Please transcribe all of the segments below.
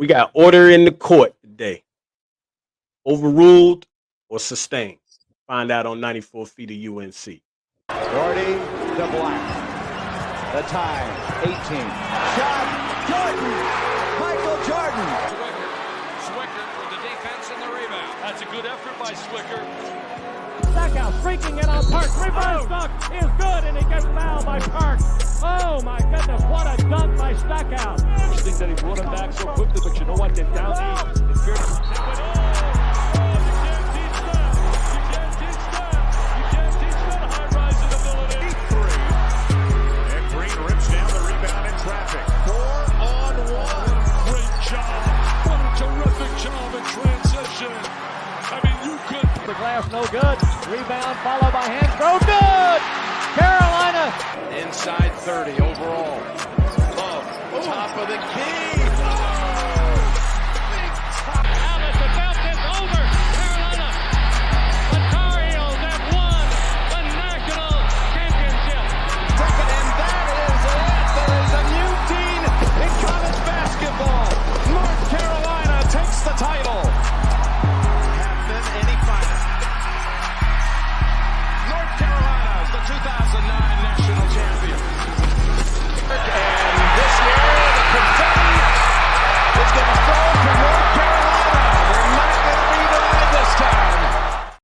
We got order in the court today. Overruled or sustained? Find out on 94 feet of UNC. Gordy to Black. The time, 18. Shot, Jordan! Michael Jordan! Swicker with the defense and the rebound. That's a good effort by Swicker. Stackhouse streaking in on Park. Rebound stuck is good, and he gets fouled by Park. Oh my goodness, what a dunk by Stackhouse. I think that he brought him back so quickly, but you know what? They're down eight. It's fair to say, but you can't teach that. You can't teach that. You can't teach that high-rising ability. Three. And Green rips down the rebound in traffic. 4-on-1. Great job. What a terrific job in transition. I mean, you could. The glass no good. Rebound followed by Hansbrough. Good! Carolina. Inside 30 overall. Love, top of the key. Alice about this over. Carolina. The Tar Heels have won the national championship. And that is it. There is a new dean in college basketball. North Carolina takes the title. Hampton, any final. North Carolina is the 2009 national champion. And this year, the confetti is going to fall for North Carolina. They're not going to be denied this time.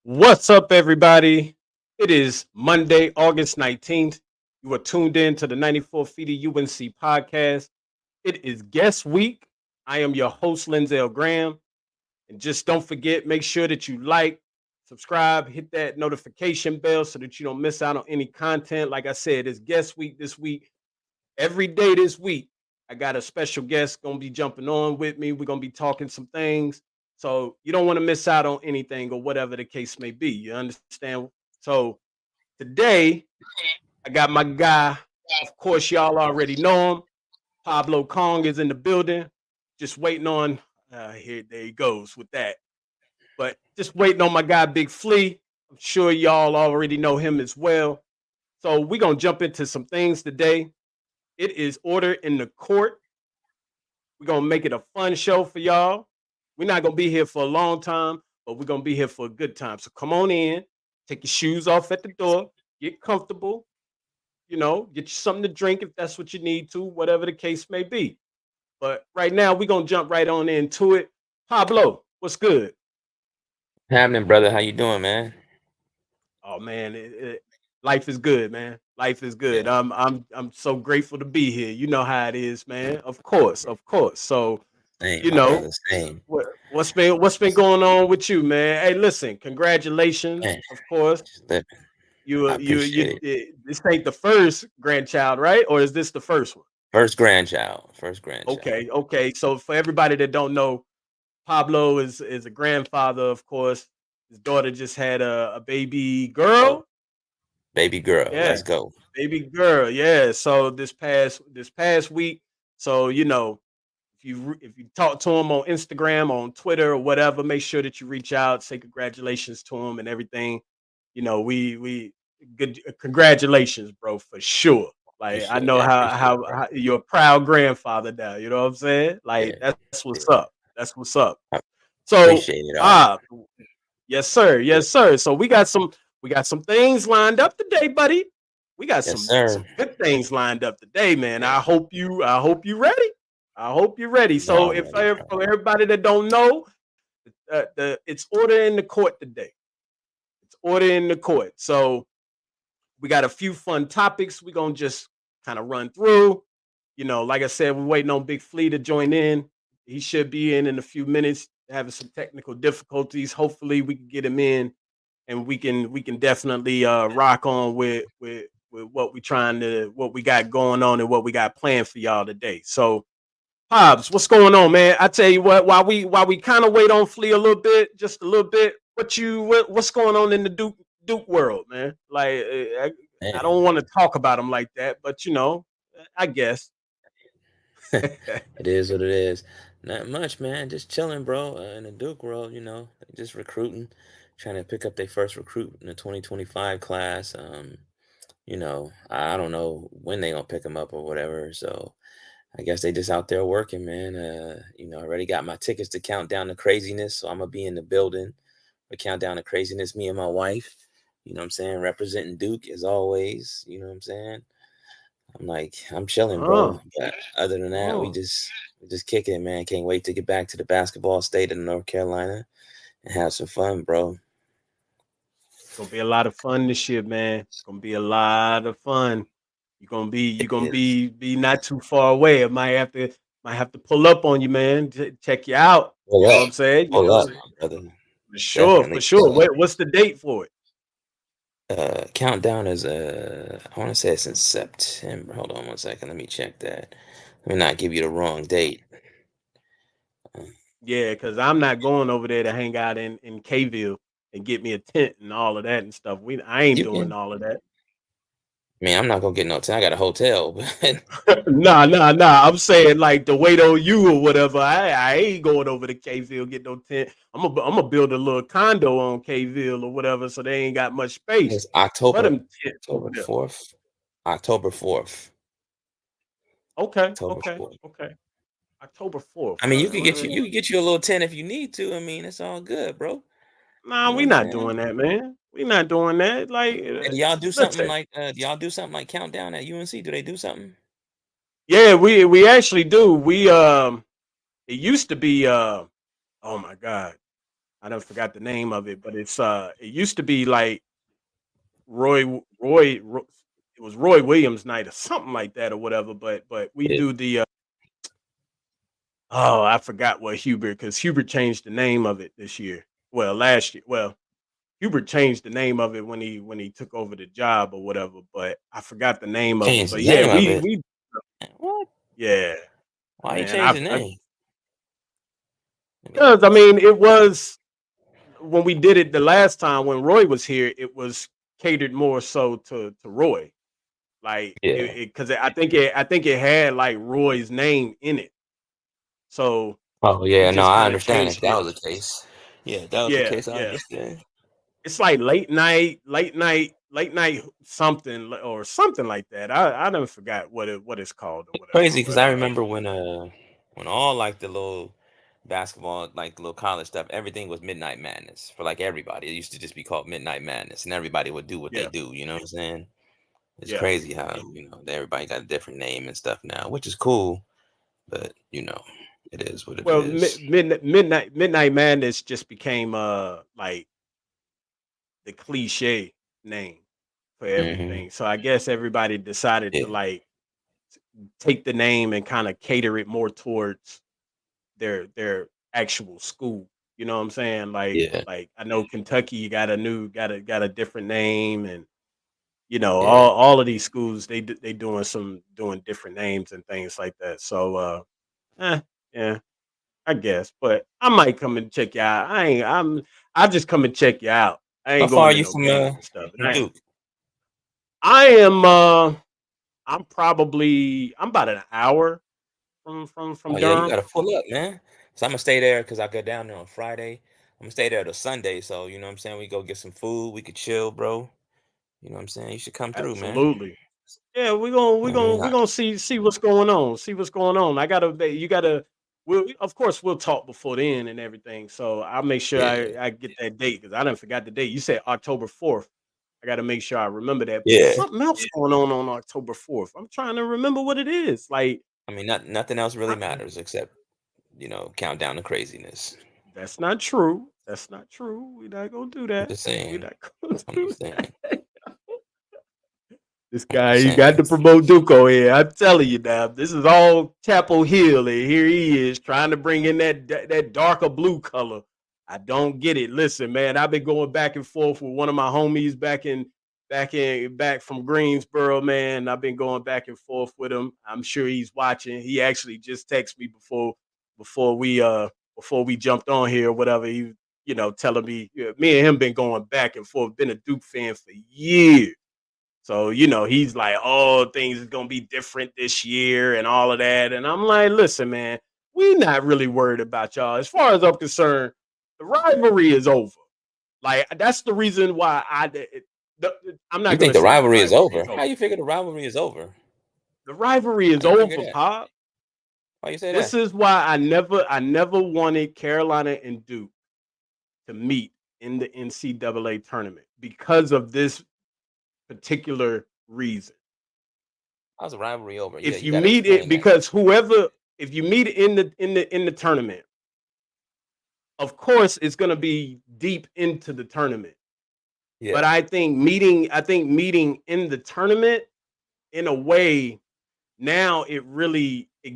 What's up, everybody? It is Monday, August 19th. You are tuned in to the 94 feet of UNC podcast. It is guest week. I am your host, Lindsay Graham. And just don't forget, make sure that you like, subscribe, hit that notification bell so that you don't miss out on any content. Like I said, it's guest week this week. Every day this week, I got a special guest going to be jumping on with me. We're going to be talking some things. So you don't want to miss out on anything or whatever the case may be. You understand? So today, I got my guy. Of course, y'all already know him. Pablo Cong is in the building. Just waiting on, there he goes with that. But just waiting on my guy, Big Flea. I'm sure y'all already know him as well. So we're going to jump into some things today. It is order in the court. We're going to make it a fun show for y'all. We're not going to be here for a long time, but we're going to be here for a good time. So come on in, take your shoes off at the door, get comfortable, get you something to drink if that's what you need to, whatever the case may be. But right now, we're going to jump right on into it. Pablo, what's good? Happening, brother? How you doing, man? Oh man, life is good, man. Life is good. Yeah. I'm so grateful to be here. You know how it is, man. Of course. So Same, you my know brother, same. what's been going on with you, man? Hey, listen, congratulations, Man, of course. just living. You I appreciate this ain't the first grandchild, right? Or is this the first one? First grandchild. Okay. So for everybody that don't know, Pablo is a grandfather, of course. His daughter just had a baby girl. Baby girl. Yeah, Let's go. baby girl. Yeah. So this past week, so if you talk to him on Instagram, on Twitter, or whatever, make sure that you reach out, say congratulations to him and everything. We good congratulations, bro, for sure. Like I Appreciate know it. how you're a proud grandfather now. You know what I'm saying? Like Yeah. that's what's up. That's what's up. I So appreciate it all. yes, sir. Yes, sir. So we got some things lined up today, buddy. We got Yes, some sir. good things lined up today, man. I hope you ready. I hope you're ready. So I'm if ready, for everybody that don't know, it's order in the court today. It's order in the court. So we got a few fun topics we're gonna just kind of run through. Like I said, we're waiting on Big Flea to join in. He should be in a few minutes, having some technical difficulties. Hopefully we can get him in and we can definitely rock on with what we got going on and what we got planned for y'all today. So Hobbs, what's going on, man? I tell you what, while we kind of wait on Flea a little bit, just a little bit, what's going on in the Duke world, man? Like I Man. don't want to talk about him like that, but I guess. It is what it is. Not much, man. Just chilling, bro. In the Duke world, just recruiting, trying to pick up their first recruit in the 2025 class. I don't know when they gonna pick them up or whatever. So I guess they just out there working, man. I already got my tickets to Countdown to Craziness, so I'm gonna be in the building for Countdown to Craziness. Me and my wife, you know what I'm saying, representing Duke as always. You know what I'm saying. I'm chilling, bro. Oh, But other than that, we oh. just kicking it, man. Can't wait to get back to the basketball state in North Carolina and have some fun, bro. It's gonna be a lot of fun this year, man. It's gonna be a lot of fun. You're It gonna is. be not too far away. I might have to pull up on you, man. Check you out. Pull You know what up, I'm saying? pull up, my brother. For sure, for Definitely sure. pull up. What's the date for it? Countdown is I want to say it's in September. Hold on one second. Let me check that. Let me not give you the wrong date. Yeah, because I'm not going over there to hang out in Kville and get me a tent and all of that and stuff. I ain't You doing can. all of that. I mean, I'm not gonna get no tent. I got a hotel, but Nah. I'm saying like to wait on you or whatever. I ain't going over to Kville get no tent. I'm gonna build a little condo on Kville or whatever, so they ain't got much space. it's But them tent over October there. 4th. October 4th. Okay, October okay, 4th. okay. October 4th. I mean, you could get you a little tent if you need to. I mean, it's all good, bro. Nah, You know what we I'm not saying? doing that, man. We not doing that. Like, Hey, do y'all do something listen. like Countdown at UNC? Do they do something? Yeah, we actually do. It used to be oh my god, I don't forgot the name of it, but it used to be like Roy it was Roy Williams night or something like that or whatever. But we Yeah. do the oh, I forgot what Hubert, because Hubert changed the name of it this year. Well, last year. Well, Hubert changed the name of it when he took over the job or whatever, but I forgot the name of it. Change But the yeah, name of it. we What? yeah, Why you man. change the name? I mean, Because I mean, it was when we did it the last time when Roy was here. It was catered more so to Roy, like yeah. it because I think it had like Roy's name in it, so Oh we yeah, no, just I kind of understand if changed that it. was the case. Yeah, if that was the Yeah, case, I yeah. understand. It's like late night something or something like that. I never forgot what it's called or whatever. Crazy because But I remember when all like the little basketball, like the little college stuff, everything was Midnight Madness for like everybody. It used to just be called Midnight Madness, and everybody would do what they yeah, do. You know what I'm saying? It's yeah. crazy how everybody got a different name and stuff now, which is cool, but it is what it Well, is. Midnight Madness just became like the cliche name for Hmm. everything. So I guess everybody decided to Yeah, like take the name and kind of cater it more towards their actual school. You know what I'm saying? yeah, Like I know Kentucky got a different name, and yeah. all of these schools they doing different names and things like that. So yeah, I guess. But I might come and check you out. I'll just come and check you out. I How ain't far going are to you no games and stuff. from Duke? I am I'm about an hour from Oh yeah, you Durham. gotta pull up, man. So I'm gonna stay there because I go down there on Friday. I'm gonna stay there till Sunday, so you know what I'm saying. We go get some food. We could chill, bro. You know what I'm saying. You should come through, man. Absolutely. Yeah, I mean, we gonna see what's going on. See what's going on. You gotta. Of course we'll talk before then and everything. So I'll make sure yeah, I get that date because I didn't forgot the date. You said October 4th. I got to make sure I remember that. But it's yeah. something else going on October 4th. I'm trying to remember what it is. Like I mean, nothing else really I, matters except countdown to craziness. that's not true. That's not true. We're not gonna do I'm that. just We're saying. not gonna I'm do just saying. that. This I'm guy, just he got to saying. promote Duco here. I'm telling you now. This is all Chapel Hill, and here he is trying to bring in that darker blue color. I don't get it. Listen, man, I've been going back and forth with one of my homies back from Greensboro, man. I've been going back and forth with him. I'm sure he's watching. He actually just texted me before before we jumped on here or whatever. He telling me me and him been going back and forth. Been a Duke fan for years. So, he's like, oh, things is gonna be different this year and all of that. And I'm like, listen, man, we not really worried about y'all. As far as I'm concerned, the rivalry is over. Like that's the reason why I'm You not think gonna the say the rivalry is rivalry over? is How over. you figure the rivalry is over? The rivalry How is you figure over, that? Pop. Why you say This that? is why I never wanted Carolina and Duke to meet in the NCAA tournament because of this particular reason. How's the rivalry over? Yeah, If you you got to meet it, explain that. because whoever, if you meet in the tournament, of course it's going to be deep into the tournament. But Yeah. I think meeting in the tournament, in a way, now it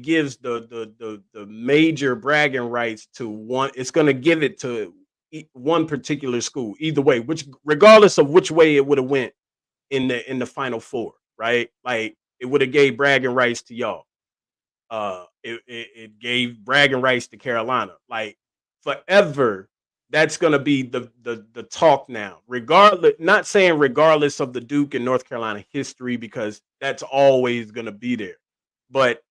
gives the major bragging rights to one. It's going to give it to one particular school, either way, which regardless of which way it would have went in the final four, right? Like it would have gave bragging rights to y'all. It gave bragging rights to Carolina. Like forever, that's gonna be the talk now. Regardless, not saying regardless of the Duke and North Carolina history, because that's always gonna be there. But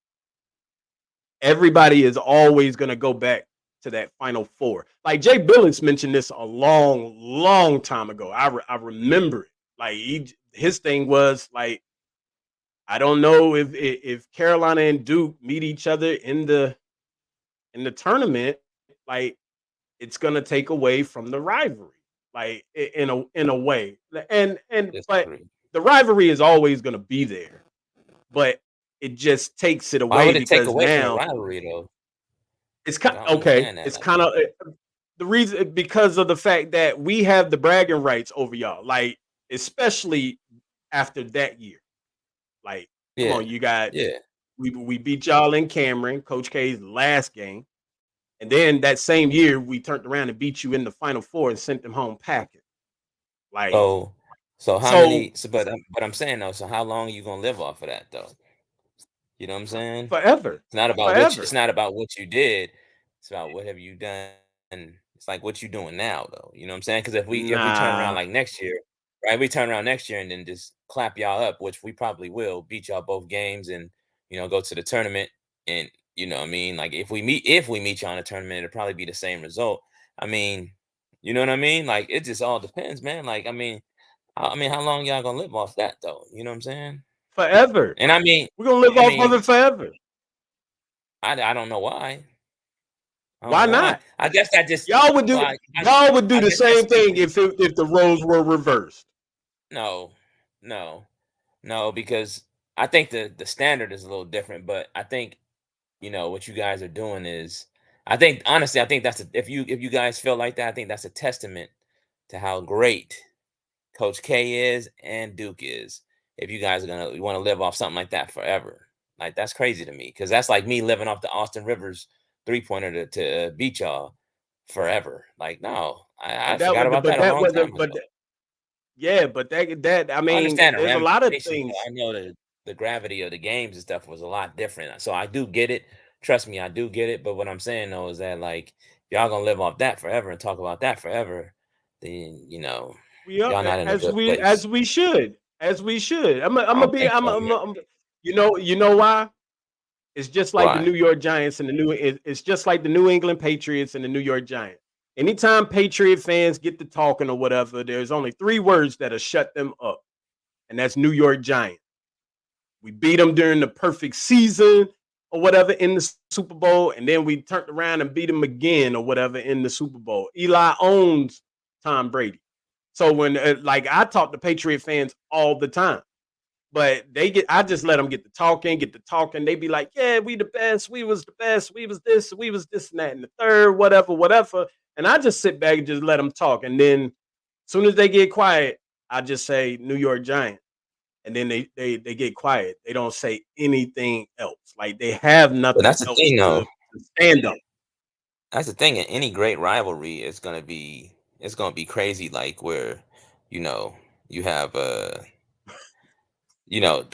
everybody is always gonna go back to that Final Four. Like Jay Billings mentioned this a long time ago. I remember it. Like his thing was like, I don't know if Carolina and Duke meet each other in the tournament, like it's gonna take away from the rivalry, like in a way. But Disagree. the rivalry is always gonna be there, but it just takes it Why away would it take because away from the now rivalry though? it's Like kind I don't okay. understand that. It's Like kind of the reason, because of the fact that we have the bragging rights over y'all, like especially after that year. Like, come yeah, on, you got yeah. we beat y'all in Cameron, Coach K's last game. And then that same year, we turned around and beat you in the Final Four and sent them home packing. Like, So, so how so many? So, but I'm saying though. So how long are you gonna live off of that though? You know what I'm saying? forever, It's not about what you, it's forever. not about what you did. It's about what have you done. It's like what you doing now though. You know what I'm saying? Because if we turn around Nah, like next year, right? We turn around next year and then just clap y'all up, which we probably will, beat y'all both games and go to the tournament. And you know what I mean? Like if we meet y'all in a tournament, it'll probably be the same result. I mean, you know what I mean? Like it just all depends, man. Like I mean, how long y'all gonna live off that though? You know what I'm saying? forever. And I mean, We're gonna live I off of mean, it forever. I don't know why. I don't Why know why. not? I guess that just Y'all would well, do I y'all would do I the guess that same speaks thing if the roles were reversed. no, no, no, because I think the standard is a little different, but I think what you guys are doing is I think honestly, I think that's if you guys feel like that, I think that's a testament to how great Coach K is and Duke is. If you guys are gonna want to live off something like that forever, like that's crazy to me because that's like me living off the Austin Rivers 3-pointer to beat y'all forever. Like no, I But that forgot would, about but that a that long was, time but ago. yeah, but that I I mean, understand the there's a lot of ramifications, but things. I know that the gravity of the games and stuff was a lot different. So I do get it. Trust me, I do get it. But what I'm saying though is that like if y'all gonna live off that forever and talk about that forever, then We are, y'all not in a as good we place. as we should, as we should. I'm I gonna don't be. think so, man. You know why? It's just like the Why? New York Giants and it's just like the New England Patriots and the New York Giants. Anytime Patriot fans get to talking or whatever, there's only three words that'll shut them up, and that's New York Giants. We beat them during the perfect season or whatever in the Super Bowl, and then we turned around and beat them again or whatever in the Super Bowl. Eli owns Tom Brady. So when like I talk to Patriot fans all the time, but I just let them get to talking. They be like, yeah, we the best, we was the best, we was this and that and the third, whatever. And I just sit back and just let them talk. And then as soon as they get quiet, I just say New York Giants. And then they get quiet. They don't say anything else. Like they have But nothing that's the else thing, though. to stand on. That's the thing. In any great rivalry, it's gonna be crazy. Like where, you know, you have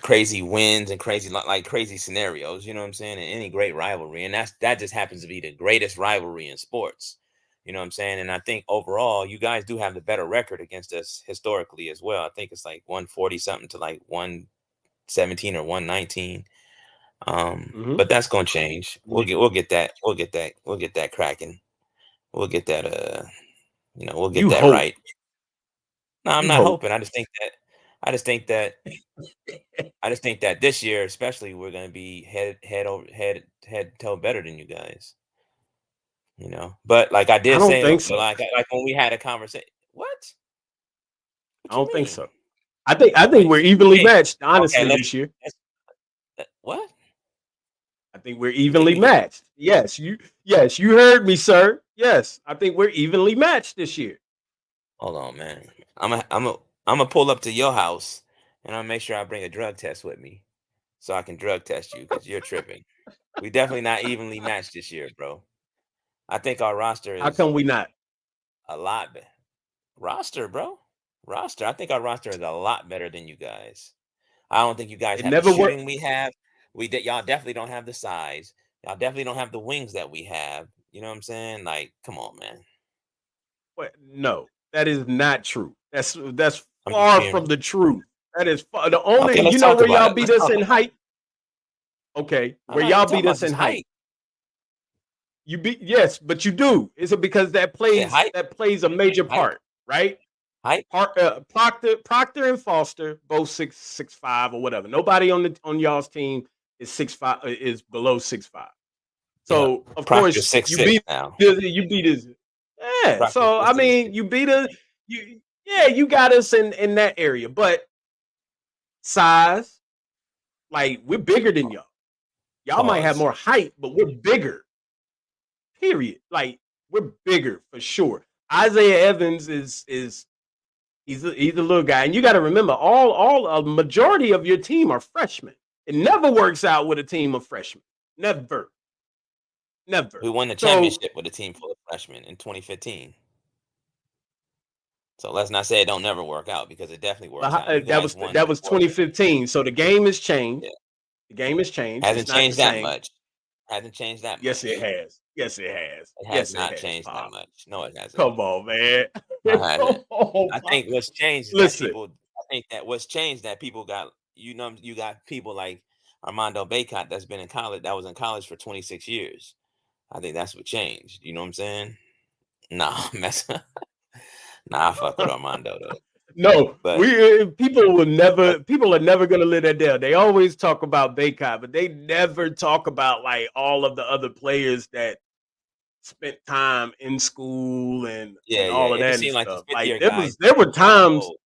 crazy wins and crazy like crazy scenarios. You know what I'm saying? In any great rivalry, and that just happens to be the greatest rivalry in sports. You know what I'm saying? And I think overall, you guys do have the better record against us historically as well. I think it's like 140 something to like 117 or 119. Mm-hmm. But that's gonna change. We'll get that cracking. We'll get that we'll get You that hope. right. No, I'm You not hope. hoping. I just think that I just think that this year, especially, we're going to be head toe better than you guys. You know, but like I I did don't say though, think so so. like when we had a conversation, what? I What you don't think mean? so. I think Like, we're evenly hey, matched, okay, honestly, this year. let's what? I think we're You think evenly we could? matched. Yes, you heard me, sir. Yes, I think we're evenly matched this year. Hold on, man. I'm gonna pull up to your house and I'll make sure I bring a drug test with me so I can drug test you because you're tripping. We definitely not evenly matched this year, bro. I think our roster How is come we not? a lot better. Roster, bro. Roster. I think our roster is a lot better than you guys. I don't think you guys It have the never worked. shooting we have. Y'all definitely don't have the size. Y'all definitely don't have the wings that we have. You know what I'm saying? Like, come on, man. No, that is not true. That's I'm just far being from the truth. That is the okay. only. Let's You know talk where about y'all it. beat Let's us talk in about it. height. Okay, I'm where not even y'all talking beat about us in just height. height. You beat yes, but you do. Is it because that Yeah, height, plays a major height, part, right? height. Proctor and Foster both 6'5" or whatever. Nobody on y'all's team is 6'5" is below 6'5". Yeah, So of Proctor's course 6'6" now. you beat us. Yeah. Proctor's So I mean 6'6". you beat us. You got us in that area, but size, like we're bigger than y'all. Y'all might have Pause. more height, but we're bigger. Period. Like we're bigger for sure. Isaiah Evans is he's a little guy, and you got to remember all a majority of your team are freshmen. It never works out with a team of freshmen. Never, never. We won the So championship with a team full of freshmen in 2015. So let's not say it don't never work out because it definitely works out. You guys won that was before then. 2015. So the game has changed. Yeah, The game has changed. It's hasn't not the changed that same. much. Hasn't changed that Yes, it much. has. Yes, it has. It has Yes, it not has, changed that Pop. much. No, it hasn't. Come on, man. No, it Come hasn't. on, I Pop. think what's changed is that Listen, people. I think that what's changed that people got. You got people like Armando Bacot that's been in college. That was in college for 26 years. I think that's what changed. You know what I'm saying? Nah, mess. Nah, I fuck with Armando though. no, But we but people are never gonna live that down. They always talk about Baycott, but they never talk about like all of the other players that spent time in school yeah, and yeah. all of It that just and seemed like the stuff. fifth Like year guys kind of old.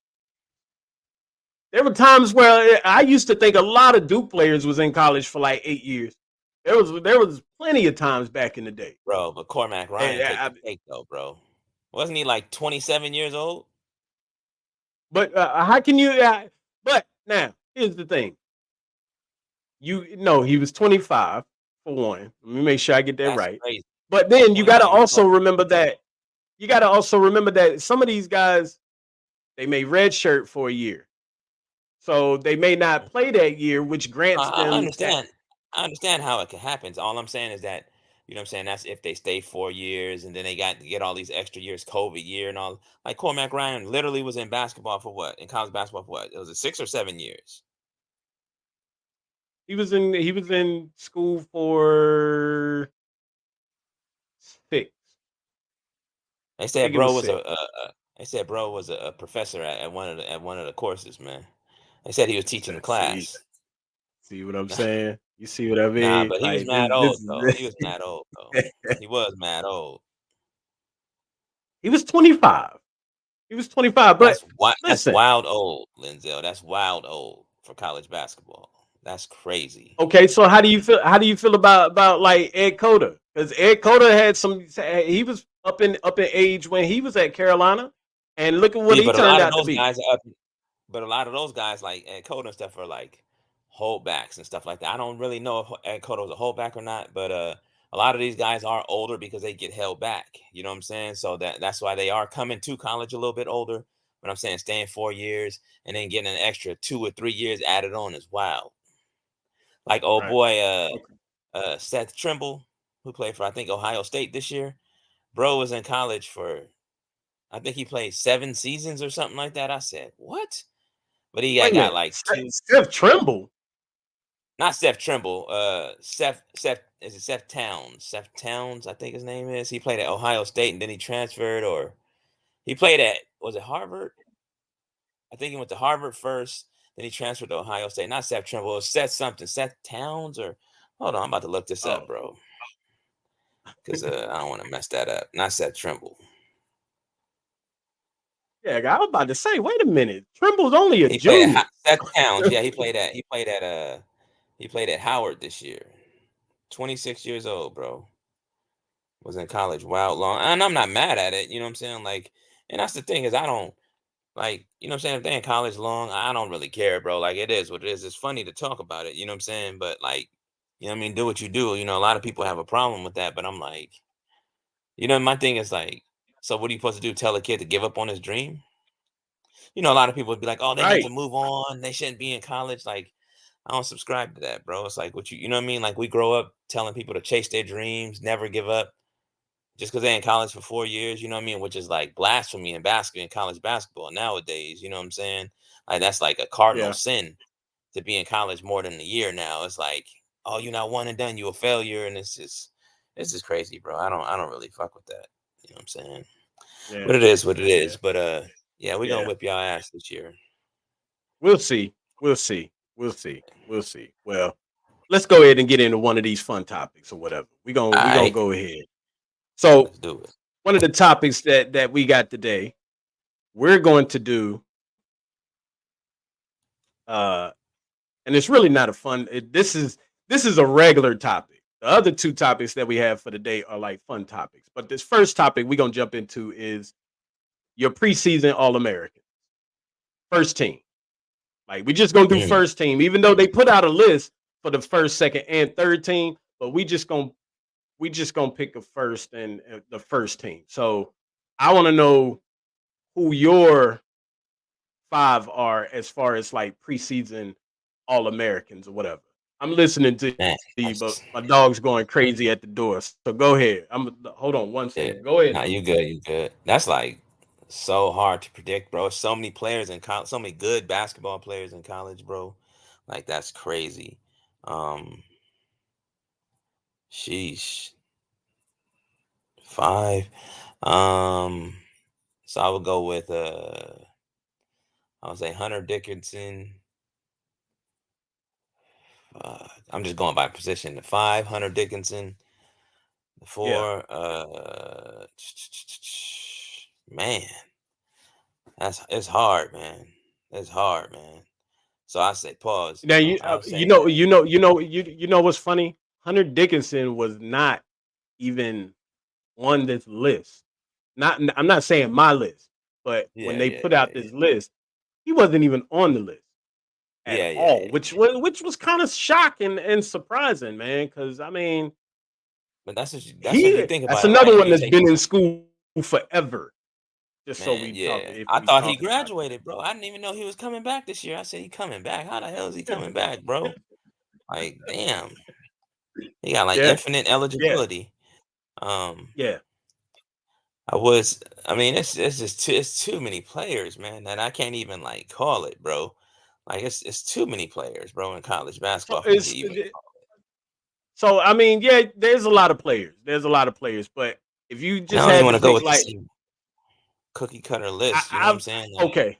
there were times where I used to think a lot of Duke players was in college for like 8 years. There was plenty of times back in the day. Bro, but Cormac And, Ryan take the cake though, bro. Wasn't he like 27 years old? but how can you? But now here's the thing. You know he was 25 for one. Let me make sure I get that That's right. crazy. But then you got to 29 years also old. remember that some of these guys they may redshirt for a year, so they may not play that year, which grants I them that. understand. I understand how it can happen. All I'm saying is that, you know what I'm saying, that's if they stay 4 years and then they got to get all these extra years, COVID year and all. Like Cormac Ryan literally was in basketball for what? In college basketball for what? It was 6 or 7 years. He was in school for 6. They I said think it bro was was 6. a professor at one of the courses, man. They said he was teaching the See, class. see what I'm saying? You see what I Nah, mean? but he was Like mad this old though. is He was mad old though. He was mad old. he was 25. He was 25. But That's listen, wild old, Linzel. That's wild old for college basketball. That's crazy. okay, so how do you feel? How do you feel about like Ed Cota? Because Ed Cota had some. He was up in age when he was at Carolina, and look at what See, he but a turned lot of out to those be. guys are up. But a lot of those guys like Ed Cota and stuff are like holdbacks and stuff like that. I don't really know if Ed Cota was a holdback or not, but a lot of these guys are older because they get held back. You know what I'm saying? So that's why they are coming to college a little bit older. But I'm saying staying 4 years and then getting an extra 2 or 3 years added on is wild. Like old Right. boy Okay. Seth Trimble, who played for I think Ohio State this year. Bro was in college for I think he played 7 seasons or something like that. I said, what? But he Wait a got minute. like two, Steph Trimble. not Seth Trimble, Seth is it Seth Towns? Seth Towns, I think his name is. He played at Ohio State and then he transferred or he played at was it Harvard? I think he went to Harvard first. Then he transferred to Ohio State. Not Seth Trimble. It was Seth something. Seth Towns or hold on. I'm about to look this up, Oh, bro. Because I don't want to mess that up. Not Seth Trimble. yeah. I was about to say, wait a minute. Trimble's only a He played at junior. Seth Towns. Yeah, he played at Howard this year. 26 years old, bro. Was in college wild long. And I'm not mad at it. You know what I'm saying? Like, and that's the thing is I don't like, you know what I'm saying? If they're in college long, I don't really care, bro. Like it is what it is. It's funny to talk about it, you know what I'm saying? But like, you know what I mean? Do what you do. You know, a lot of people have a problem with that, but I'm like, you know, my thing is like, so what are you supposed to do? Tell a kid to give up on his dream? You know, a lot of people would be like, oh, they need Right. to move on. They shouldn't be in college. Like, I don't subscribe to that, bro. It's like what you know what I mean? Like we grow up telling people to chase their dreams, never give up. Just because they're in college for 4 years, you know what I mean? Which is like blasphemy in basketball, in college basketball nowadays. You know what I'm saying? Like that's like a cardinal Yeah. sin to be in college more than a year now. It's like, oh, you're not one and done, you a failure, and it's just crazy, bro. I don't really fuck with that. You know what I'm saying? Yeah. But it is what it Yeah. is. But yeah, we're gonna Yeah. whip y'all ass this year. We'll see. We'll see. We'll see. We'll see. Well, let's go ahead and get into one of these fun topics or whatever. All We gonna right, go ahead. So let's do it. one of the topics that we got today, we're going to do, uh, and it's really not a fun. This is a regular topic. The other two topics that we have for the day are like fun topics, but this first topic we're gonna jump into is your preseason All American first team. Like we just gonna do Mm, first team, even though they put out a list for the first, second, and third team, but we just gonna pick a first and the first team. So I want to know who your five are as far as like preseason All Americans or whatever. I'm listening to man, you, but that's my dog's going crazy at the door. So go ahead. I'm hold on one yeah. second. Go ahead Nah, though. you good, you good. That's like so hard to predict, bro. So many players in college, so many good basketball players in college, bro. Like that's crazy. Um, sheesh. Five. Um, so I would go with I would say Hunter Dickinson. I'm just going by position. The five, Hunter Dickinson. The Yeah. four, man, that's it's hard, man. It's hard, man. So I say pause. Now I would say you know what's funny? Hunter Dickinson was not even on this list. I'm not saying my list, but when yeah, they yeah, put yeah, out yeah, this list, he wasn't even on the list at yeah, yeah, all, yeah, yeah. which was kind of shocking and surprising, man. Because I mean, But that's what you think that's about it, right? another one You that's take been in school forever. Just so man, we talk, yeah. if I we thought he talking about that. graduated, bro. I didn't even know he was coming back this year. I said he coming back. How the hell is he coming back, bro? Like, damn, he got like Yeah, infinite yeah, eligibility. Um, yeah. I mean, it's just it's too many players, man, that I can't even like call it, bro. Like it's too many players, bro, in college So basketball for me to it's even. so I mean, yeah, there's a lot of players. There's a lot of players, but if you And I just don't even had to want to go pick, with the like, same cookie cutter list. You know what I'm I've saying? Like, okay.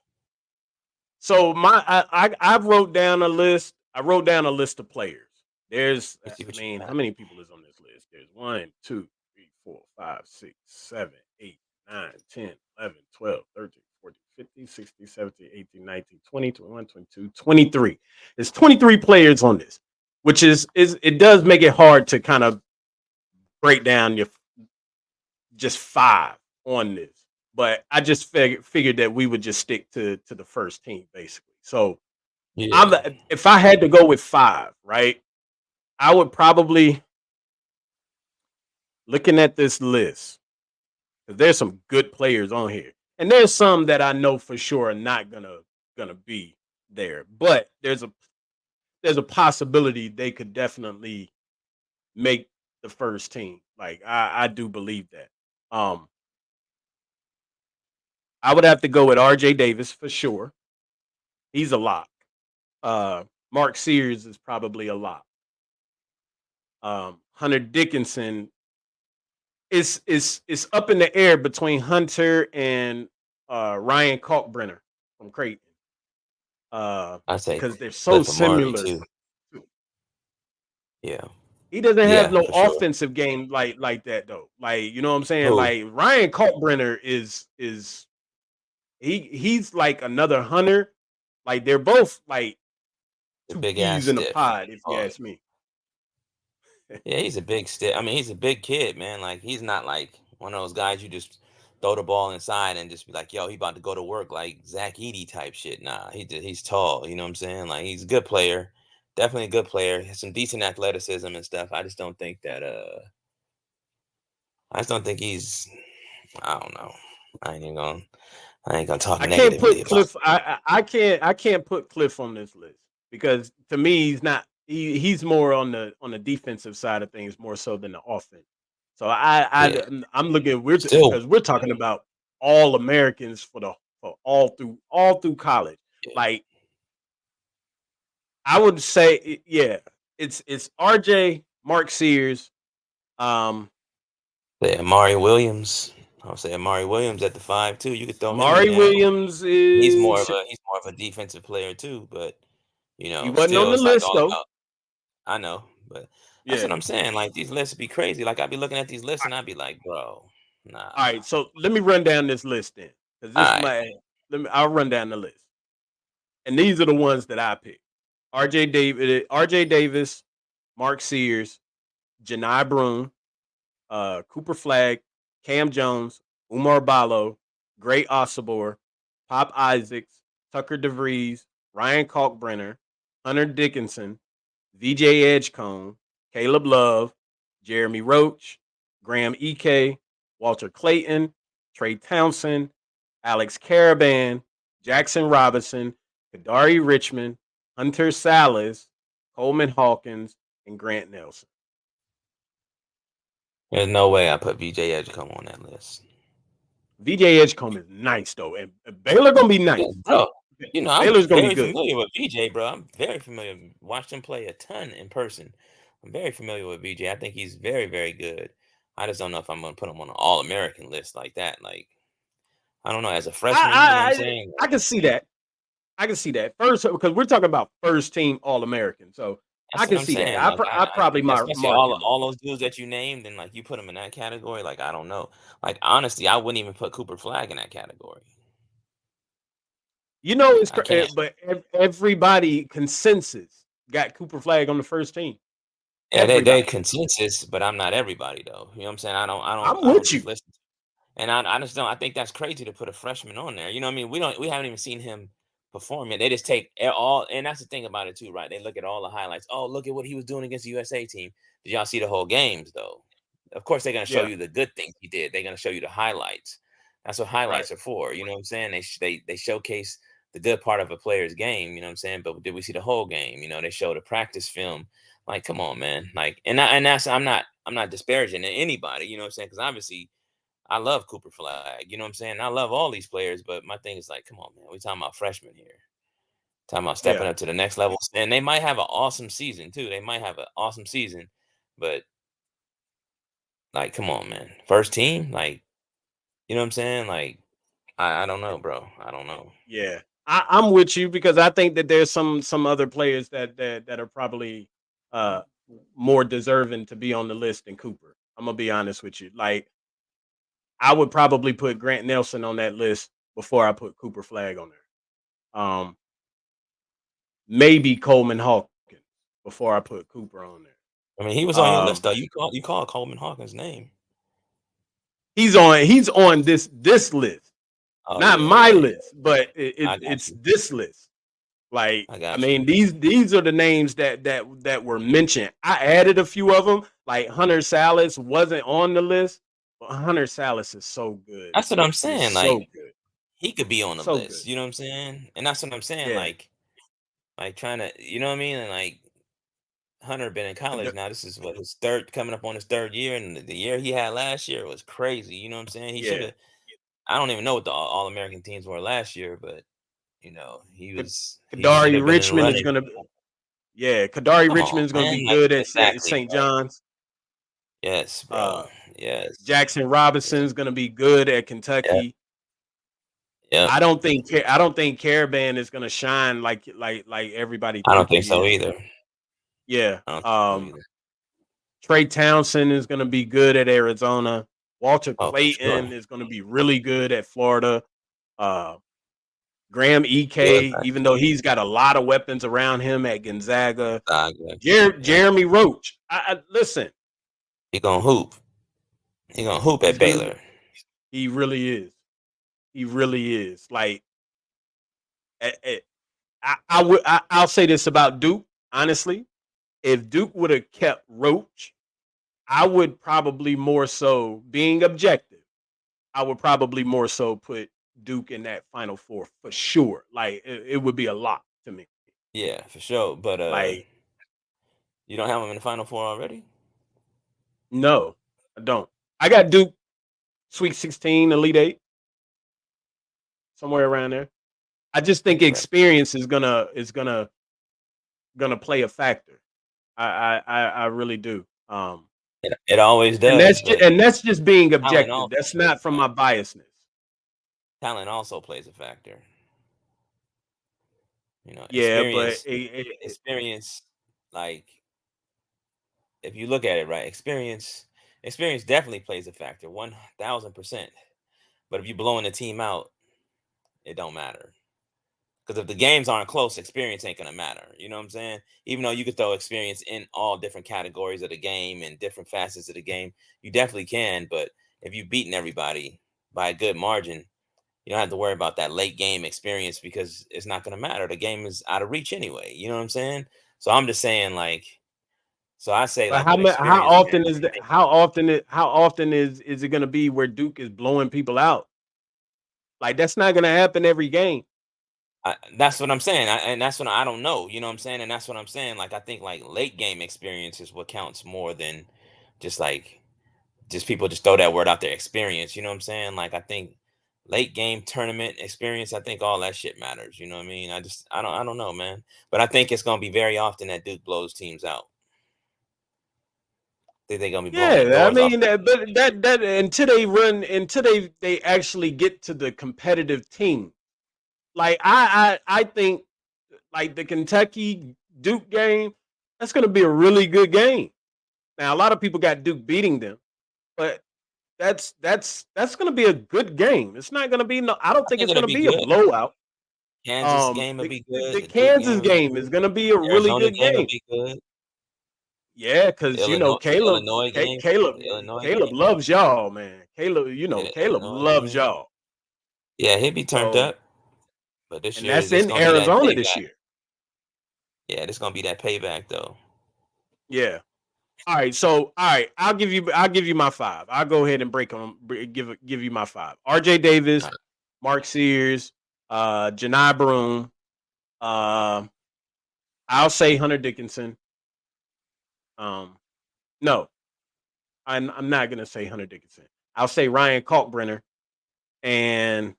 So I wrote down a list. I wrote down a list of players. There's let's see I what you mean, how got. many people is on this list? There's 1, 2, 3, 4, 5, 6, 7, 8, 9, 10, 11, 12, 13, 14, 15, 16, 17, 18, 19, 20, 21, 22, 23. There's 23 players on this, which is it does make it hard to kind of break down your just five on this. But I just figured that we would just stick to the first team basically. So I'm Yeah, if I had to go with five, right? I would probably looking at this list because there's some good players on here, and there's some that I know for sure are not gonna be there. But there's a possibility they could definitely make the first team. Like I do believe that. Um, I would have to go with R.J. Davis for sure. He's a lock. Mark Sears is probably a lock. Hunter Dickinson is up in the air between Hunter and Ryan Kalkbrenner from Creighton. I say because they're so Cliff Amari similar. too. Yeah. He doesn't have Yeah, no for sure. offensive game like that though. Like, you know what I'm saying? Who? Like Ryan Kalkbrenner is he's like another hunter. Like they're both like The two big ass peas in a stiff. pod, if you Oh, ask me. yeah, he's a big stiff. I mean, he's a big kid, man. Like he's not like one of those guys you just throw the ball inside and just be like, yo, he about to go to work like Zach Edey type shit. Nah, he's tall. You know what I'm saying? Like he's a good player. Definitely a good player. Has some decent athleticism and stuff. I just don't think that I just don't think he's I don't know. I ain't gonna talk I can't negatively put about Cliff. I can't put Cliff on this list because to me he's not. He's more on the defensive side of things more so than the offense. So yeah. I'm looking Still, because we're talking about all Americans for all through college. yeah. Like I would say, yeah, it's RJ, Mark Sears, um, Yeah, Amari Williams. I'll say Amari Williams at the 5 too. You could throw him in Amari there. Williams He's is more of a defensive player too, but he wasn't on still the it's like list all though. about I know, but that's Yeah. what I'm saying. Like these lists be crazy. Like I'd be looking at these lists and I'd be like, bro, nah. All right, so let me run down this list then, because All this right. might let me. I'll run down the list, and these are the ones that I picked: R.J. Davis, Mark Sears, Janai Broom, Cooper Flagg, Cam Jones, Umar Ballo, Gray Osibor, Pop Isaacs, Tucker DeVries, Ryan Kalkbrenner, Hunter Dickinson, VJ Edgecombe, Caleb Love, Jeremy Roach, Graham Ike, Walter Clayton, Trey Townsend, Alex Caravan, Jackson Robinson, Kadari Richmond, Hunter Salas, Coleman Hawkins, and Grant Nelson. There's no way I put VJ Edgecombe on that list. VJ Edgecombe is nice though, and Baylor gonna be Yeah, nice. bro. I'm Baylor's gonna be very good. familiar with VJ, bro. I'm very familiar. Watched him play a ton in person. I'm very familiar with VJ. I think he's very, very good. I just don't know if I'm gonna put him on an all American list like that. Like, I don't know, as a freshman, you know what I'm saying? I can see that. I can see that first because we're talking about first team All American, so I That's what can I'm see that. saying. Like, I probably especially mark him. all those dudes that you named, and like you put them in that category. Like, I don't know. Like, honestly, I wouldn't even put Cooper Flag in that category. You know, I can't. but everybody consensus got Cooper Flag on the first team. Yeah, they Everybody. consensus, but I'm not everybody though. You know what I'm saying? I'm I don't with just you. listen. And I just don't. I think that's crazy to put a freshman on there. You know what I mean? We haven't even seen him perform yet. They just take all, and that's the thing about it too, right? They look at all the highlights. Oh, look at what he was doing against the USA team. Did y'all see the whole games though? Of course, they're gonna show Yeah. you the good things he did. They're gonna show you the highlights. That's what Right. highlights are for. You know what I'm saying? They showcase the good part of a player's game. You know what I'm saying? But did we see the whole game? You know, they show the practice film. Like, come on, man. Like, and that's I'm not disparaging anybody. You know what I'm saying? Because obviously I love Cooper Flag. You know what I'm saying? I love all these players, but my thing is like, come on, man. We're talking about freshmen here. Talking about Yeah. stepping up to the next level. And they might have an awesome season too. They might have an awesome season, but like, come on, man. First team? Like, you know what I'm saying? Like, I don't know, bro. I don't know. Yeah. I'm with you because I think that there's some other players that are probably uh more deserving to be on the list than Cooper. I'm gonna be honest with you. Like I would probably put Grant Nelson on that list before I put Cooper Flag on there. Maybe Coleman Hawkins before I put Cooper on I mean, he was there. on your list though. You call Coleman Hawkins' name. He's on this list, Oh not yeah, my yeah, yeah. list, but I got it's you. this list. Like I I got you. mean, these are the names that were mentioned. I added a few of them. Like Hunter Salas wasn't on the list, but Hunter Salas is so good. That's what I'm He's saying. so Like, good, he could be on the so good. list. You know what I'm saying? And that's what I'm saying. Yeah. Like trying to, you know what I mean? And like Hunter been in college now. This is what his third coming up on his third year, and the year he had last year was crazy. You know what I'm saying? He should Yeah. have. I don't even know what the All American teams were last year, but he should Kadari have been in the Richmond is running. gonna. Yeah, Kadari Come on, Richmond is gonna man! be Like good at exactly, St. bro. John's. Yes, bro. Uh, Yes. Jackson Yeah. Robinson is gonna be good at Yeah. Kentucky. Yeah, I don't think Caravan is gonna shine like everybody I don't think think he so is. either. Yeah. I don't think so either. Trey Townsend is gonna be good at Arizona. Walter Oh, for sure. Clayton is gonna be really good at Florida. Uh, Graham Yeah, Eke, even though he's got a lot of weapons around him at Gonzaga. yeah. Jeremy Roach. Listen, He gonna hoop. He gonna hoop he's at gonna. Baylor. He really is. He really is. Like, I'll say this about Duke. Honestly, if Duke would have kept Roach, I would probably more so, being objective, I would probably more so put Duke in that Final Four for sure. Like, it would be a lot to me. Yeah, for sure. But Like, you don't have him in the Final Four already? no, I don't. I got Duke Sweet 16, Elite 8, somewhere around there. I just think Okay. experience is gonna play a factor. I really do. It always And does, but that's just being talent objective. also That's plays not a from my factor. biasness. Talent also plays a factor. You know, Yeah, but experience, like if you look at it right, experience definitely plays a factor, 1000%. But if you're blowing the team out, it don't matter. Because if the games aren't close, experience ain't gonna matter. You know what I'm saying? Even though you could throw experience in all different categories of the game and different facets of the game, you definitely can. But if you've beaten everybody by a good margin, you don't have to worry about that late game experience because it's not gonna matter. The game is out of reach anyway. You know what I'm saying? So I'm just saying, like, so I say, but like, with experience, man, how often is it gonna be where Duke is blowing people out? Like, that's not gonna happen every game. that's what I'm saying, and that's what I don't know. You know what I'm saying? And that's what I'm saying. Like, I think like late game experience is what counts more than just like just people just throw that word out there, experience. You know what I'm saying? Like, I think late game tournament experience. I think all that shit matters. You know what I mean? I don't know, man. But I think it's gonna be very often that Duke blows teams out. I think they're gonna be blowing the Yeah, I doors off. mean, but that until they actually get to the competitive team. Like, I think, like, the Kentucky Duke game, that's gonna be a really good game. Now, a lot of people got Duke beating them, but that's gonna be a good game. It's not gonna be no. I don't I think think it's it'll gonna be be a good. blowout. Kansas game will The, be the, good. the The Duke Kansas game will be game is good. gonna be a really Arizona good game will game. be good. Yeah, because The Illinois game. Caleb, The Illinois Caleb game. loves y'all, man. Yeah, the Caleb Illinois loves game. y'all. Yeah, he'll be turned So, up. But this and year that's is just in gonna be that Arizona this payback. year. Yeah, this gonna be that payback though. Yeah. All right. So, all right, I'll give you my five. I'll go ahead and give you my five. R.J. All Davis, right. Mark Sears, Janai Broom. Uh, I'll say Hunter Dickinson. Um, no, I'm not gonna say Hunter Dickinson. I'll say Ryan Kalkbrenner, and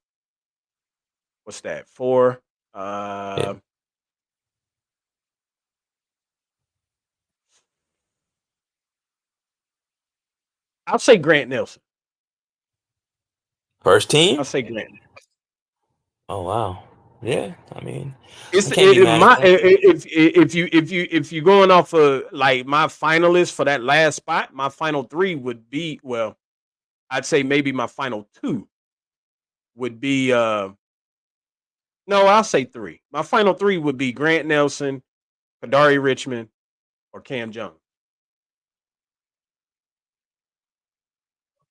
what's that? Four. Yeah. Uh, I'll say Grant Nelson. First I'll team? say Grant. Oh wow. Yeah, I mean, It's I can't be mad at that. if you going off of like my finalists for that last spot, my final three would be, well, I'd say maybe my final two would be no, I'll say three. My final three would be Grant Nelson, Kadari Richmond, or Cam Jones.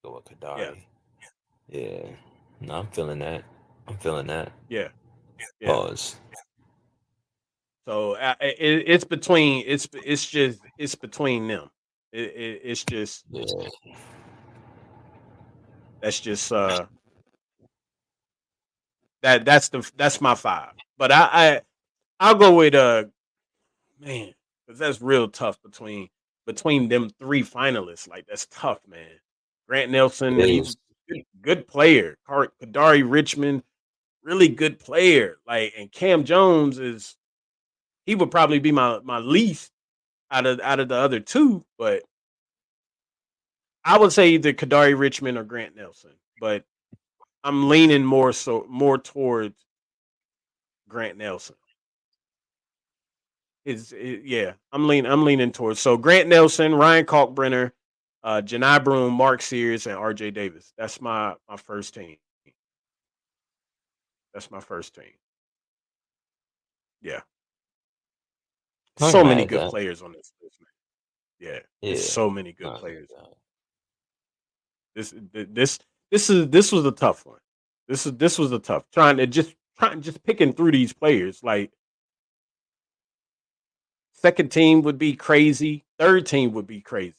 Go with Yeah, Kadari. Yeah. No, I'm feeling that. I'm feeling that. yeah, yeah. Pause. So it's between it's between them. It's just Yeah. that's just that's my five. But I'll go with man, because that's real tough between them three finalists. Like, that's tough, man. Grant Nelson, It he's is. a good player. Kadari Richmond, really good player. Like, and Cam Jones he would probably be my least out of the other two, but I would say either Kadari Richmond or Grant Nelson. But I'm leaning more towards Grant Nelson. I'm leaning towards Grant Nelson, Ryan Kalkbrenner, Janai Broom, Mark Sears, and RJ Davis. That's my first team. That's my first team. Yeah. All So many right, good players on this list, man. Yeah. There's yeah. so many good Oh, players. God. This was a tough one. This was a tough trying just picking through these players. Like second team would be crazy. Third team would be crazy.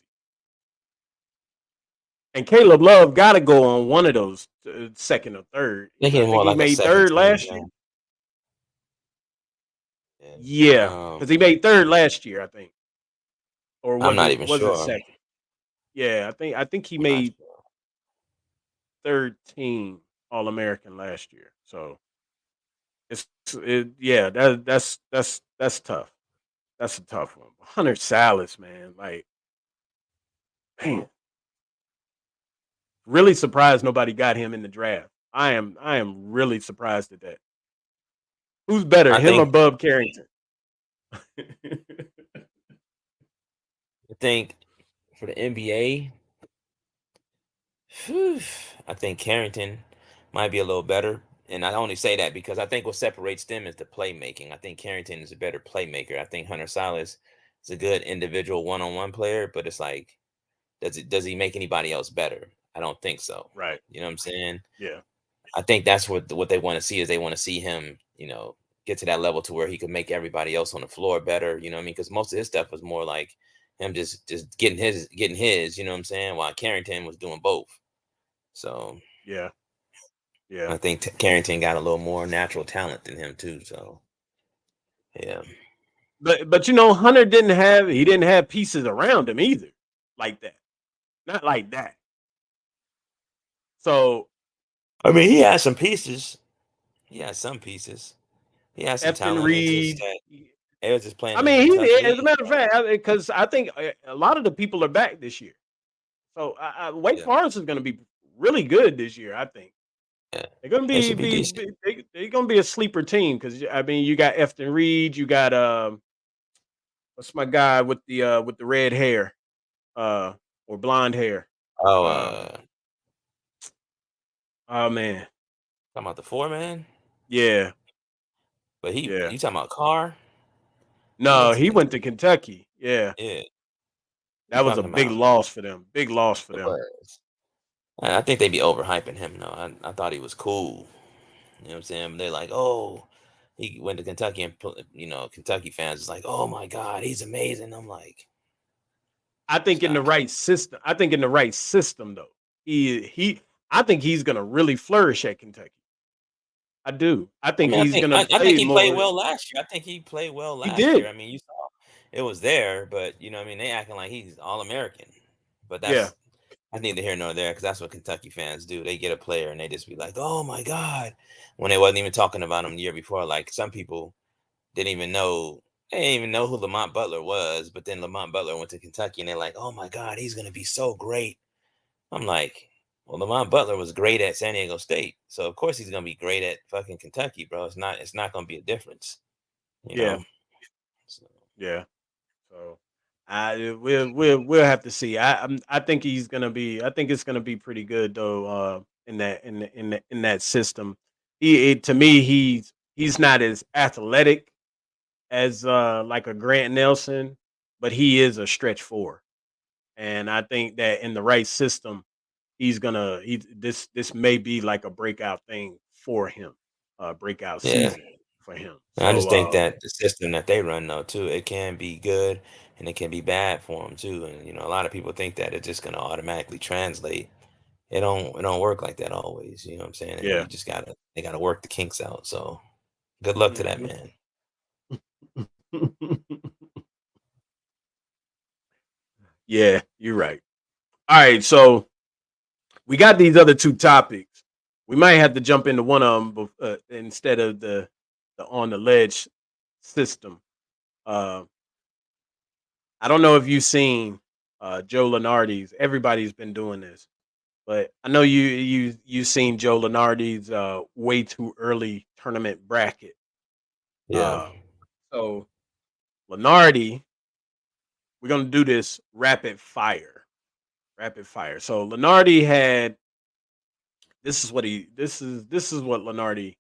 And Caleb Love got to go on one of those second or third. I think I he's think more he like a made second third team last guy. year. Yeah, because he made third last year, I think, or I'm not even was it sure. second? Yeah, I think he I'm not made sure. third team All American last year. So that's tough. That's a tough one. Hunter Salas, man, like, man, really surprised nobody got him in the draft. I am really surprised at that. Who's better, I him or think Bub Carrington? I think for the NBA, I think Carrington might be a little better. And I only say that because I think what separates them is the playmaking. I think Carrington is a better playmaker. I think Hunter Silas is a good individual one-on-one player, but it's like, does he make anybody else better? I don't think so. Right. You know what I'm saying? Yeah. I think that's what they want to see is they want to see him, get to that level to where he could make everybody else on the floor better. You know what I mean? Because most of his stuff was more like him just getting his. You know what I'm saying? While Carrington was doing both. So Yeah. Yeah. I think Carrington got a little more natural talent than him too. So yeah. But Hunter didn't have pieces around him either, like that. Not like that. So I mean, he had some pieces. He had some pieces. He had some Efton talent. It's just Reed. that they was just playing I in mean, Kentucky. as a matter of fact, because I think a lot of the people are back this year. So Wake Yeah. Forest is going to be really good this year. I think Yeah. they're going to They should be decent. they're going to be a sleeper team because I mean you got Efton Reed, you got what's my guy with the red hair or blonde hair. Oh, Oh man, talking about the 4-man, yeah, but yeah. you talking about Carr? He No, went to he went to Kentucky. Kentucky. Yeah, Yeah, you that was a talking big about? loss for them. Big loss for It them. was. I think they be overhyping him though. I thought he was cool. You know what I'm saying? They're like, oh, he went to Kentucky, and Kentucky fans is like, oh my God, he's amazing. I'm like, I think in the stop. right system. I think in the right system though. I think he's gonna really flourish at Kentucky. I do. I I think mean, he's gonna I think play he played more. well last year. I think he played well He last year. did. I mean, you saw it was there, but I mean, they acting like he's all American. But Yeah. that's neither here nor there because that's what Kentucky fans do. They get a player and they just be like, "Oh my God," when they wasn't even talking about him the year before. Like some people didn't even know they didn't even know who Lamont Butler was, but then Lamont Butler went to Kentucky and they're like, "Oh my God, he's gonna be so great." I'm like, well, Lamont Butler was great at San Diego State, so of course he's gonna be great at fucking Kentucky, bro. It's not gonna be a difference, you Yeah. know. So, Yeah. So we'll have to see. I think he's gonna be. I think it's gonna be pretty good though. In that system, to me he's not as athletic as like a Grant Nelson, but he is a stretch four, and I think that in the right system, this may be like a breakout thing for him, breakout yeah. season for him. I just So think that the system that they run though too, it can be good and it can be bad for them too. And a lot of people think that it's just gonna automatically translate. It don't work like that always. You know what I'm saying? And yeah. they gotta work the kinks out. So good luck to that Mhm. man. Yeah, you're right. All right, so we got these other two topics. We might have to jump into one of them instead of the on the ledge system. Uh, I don't know if you've seen Joe Lunardis. Everybody's been doing this, But I know you seen Joe Lunardi's way too early tournament bracket. Yeah. Uh, so Lunardi, we're gonna do this rapid fire. Rapid fire. So Lunardi had this is what Lunardi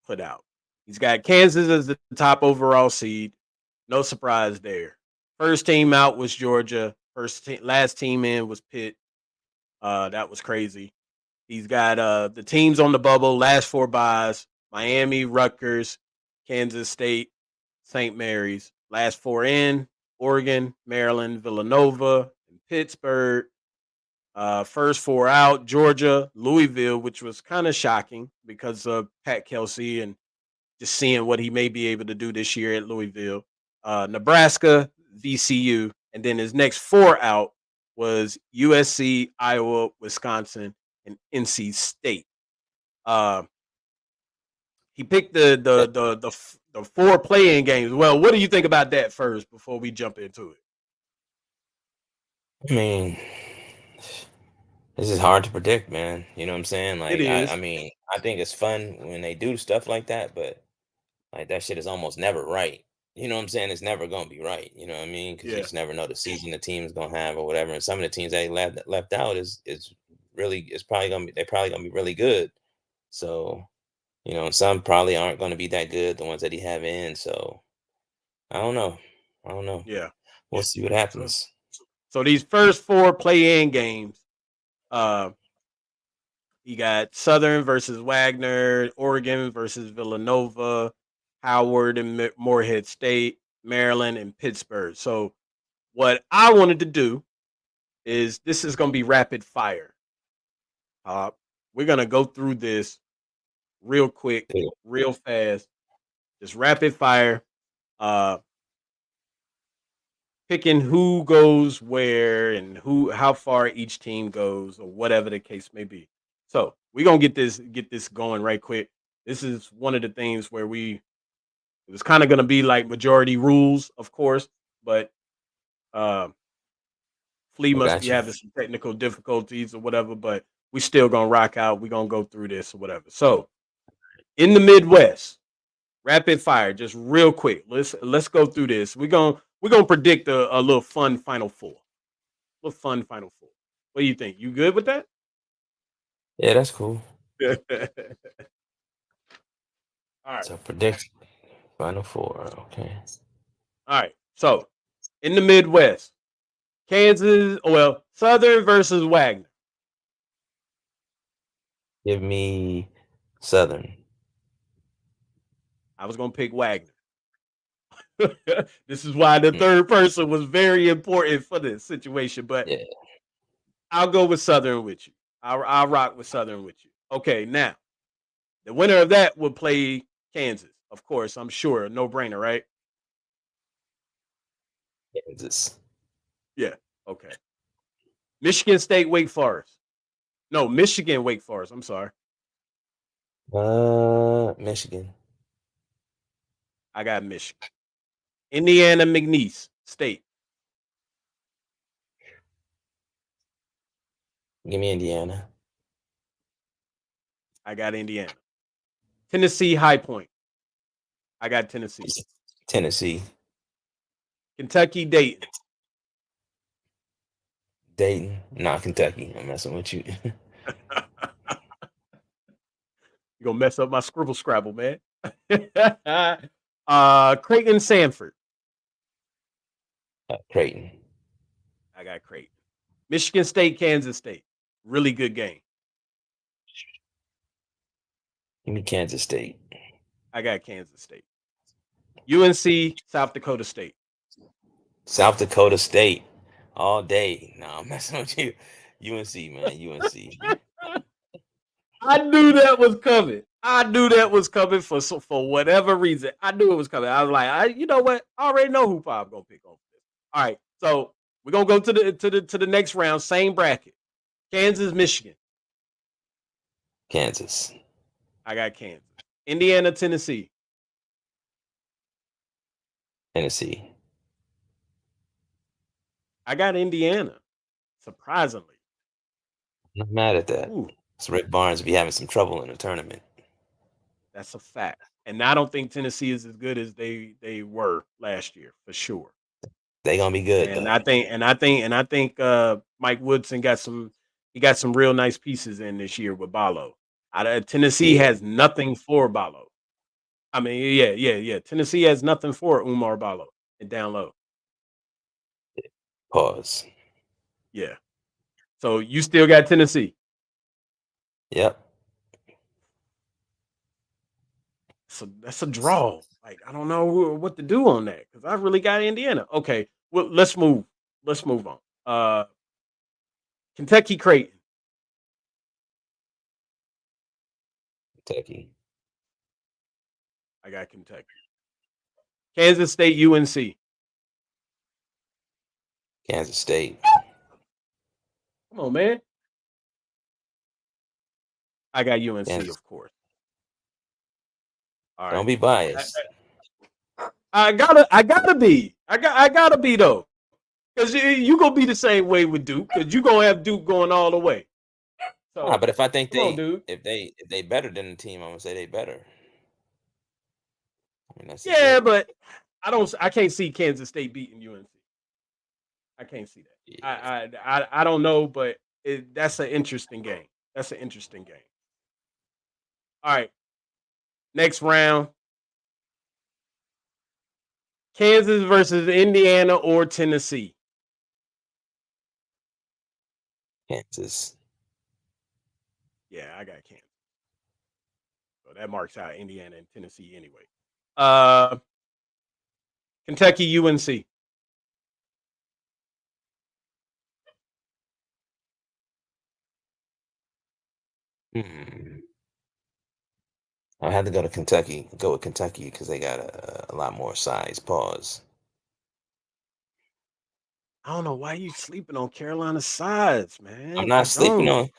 put out. He's got Kansas as the top overall seed. No surprise there. First team out was Georgia. Last team in was Pitt. That was crazy. He's got the teams on the bubble, last four buys: Miami, Rutgers, Kansas State, St. Mary's. Last four in: Oregon, Maryland, Villanova, and Pittsburgh. First four out: Georgia, Louisville, which was kind of shocking because of Pat Kelsey and just seeing what he may be able to do this year at Louisville. Nebraska, VCU, and then his next four out was USC, Iowa, Wisconsin, and NC State. Uh, he picked the four playing games. Well, what do you think about that first before we jump into it? I mean, this is hard to predict, man. You know what I'm saying? It Like, I is, mean, I think it's fun when they do stuff like that, but like that shit is almost never right. You know what I'm saying? It's never gonna be right. You know what I mean? Because you yeah, just never know the season the team's gonna have or whatever. And some of the teams they left out is really it's probably gonna be they're probably gonna be really good. So and some probably aren't gonna be that good. The ones that he have in. So I don't know. I don't know. yeah. We'll see what So, happens. so these first four play-in games, uh, you got Southern versus Wagner, Oregon versus Villanova, Howard and Morehead State, Maryland and Pittsburgh. So what I wanted to do is this is going to be rapid fire. We're going to go through this real quick, Yeah, real fast, just rapid fire. Uh, Picking who goes where and how far each team goes or whatever the case may be. So we're gonna get this going right quick. This is one of the things where it was kind of gonna be like majority rules, of course, but uh Flea I must be got you. having some technical difficulties or whatever, but we still gonna rock out. We're gonna go through this or whatever. So in the Midwest, rapid fire, just real quick. Let's go through this. We're gonna predict a little fun Final Four. A little fun Final Four. What do you think? You good with that? Yeah, that's cool. All right. So predict Final Four. Okay. All right. So in the Midwest, Kansas, well, Southern versus Wagner. Give me Southern. I was gonna pick Wagner. This is why the Mm, third person was very important for this situation, but yeah. I'll go with Southern with you. I'll rock with Southern with you. Okay, now the winner of that will play Kansas. Of course, I'm sure. No brainer, right? Kansas. Yeah. Okay. Michigan State, Wake Forest. No, Michigan, Wake Forest. I'm sorry. Michigan. I got Michigan. Indiana, McNeese State. Give me Indiana. I got Indiana. Tennessee, High Point. I got Tennessee. Tennessee. Kentucky, Dayton. Dayton. Not Kentucky. I'm messing with you. You're gonna mess up my scribble scrabble, man. Creighton, Sanford. Creighton. I got Creighton. Michigan State, Kansas State. Really good game. Give me Kansas State. I got Kansas State. UNC, South Dakota State. South Dakota State. All day. No, I'm messing with you. UNC, man. UNC. I knew that was coming. I knew that was coming for whatever reason. I knew it was coming. I was like, you know what? I already know who I'm gonna pick on this. All right, so we're gonna go to the next round. Same bracket. Kansas, Michigan. Kansas. I got Kansas. Indiana, Tennessee. Tennessee. I got Indiana. Surprisingly. Not mad at that. Ooh, So Rick Barnes be having some trouble in the tournament. that's a fact. And I don't think Tennessee is as good as they were last year for sure. They gonna be good And though. I think Mike Woodson got some real nice pieces in this year with Ballo. Tennessee Yeah. has nothing for Ballo. I mean, yeah. Tennessee has nothing for Umar Ballo and down low. Pause. Yeah. So you still got Tennessee. Yep. So that's a draw. Like I don't know what to do on that because I really got Indiana. Okay, well let's move. Let's move on. Kentucky Creighton. Kentucky. I got Kentucky. Kansas State UNC. Kansas State. Come on, man. I got UNC, Kansas. of course. All Don't right. be I, biased. I gotta be though, because you gonna be the same way with Duke, because you gonna have Duke going all the way. Nah, So but if I think come on, dude. if they better than the team, I'm gonna say they better. I mean that's just Yeah, it. but I can't see Kansas State beating UNC. I can't see that. Yeah. I don't know, but that's an interesting game. That's an interesting game. All right, next round: Kansas versus Indiana or Tennessee. Kansas. Yeah, I got Kansas. So that marks out Indiana and Tennessee anyway. Uh, Kentucky UNC. Hmm. I had to go to Kentucky. Go with Kentucky because they got a lot more size. Pause. I don't know why you sleeping on Carolina's sides, I'm man. I not sleeping don't. on.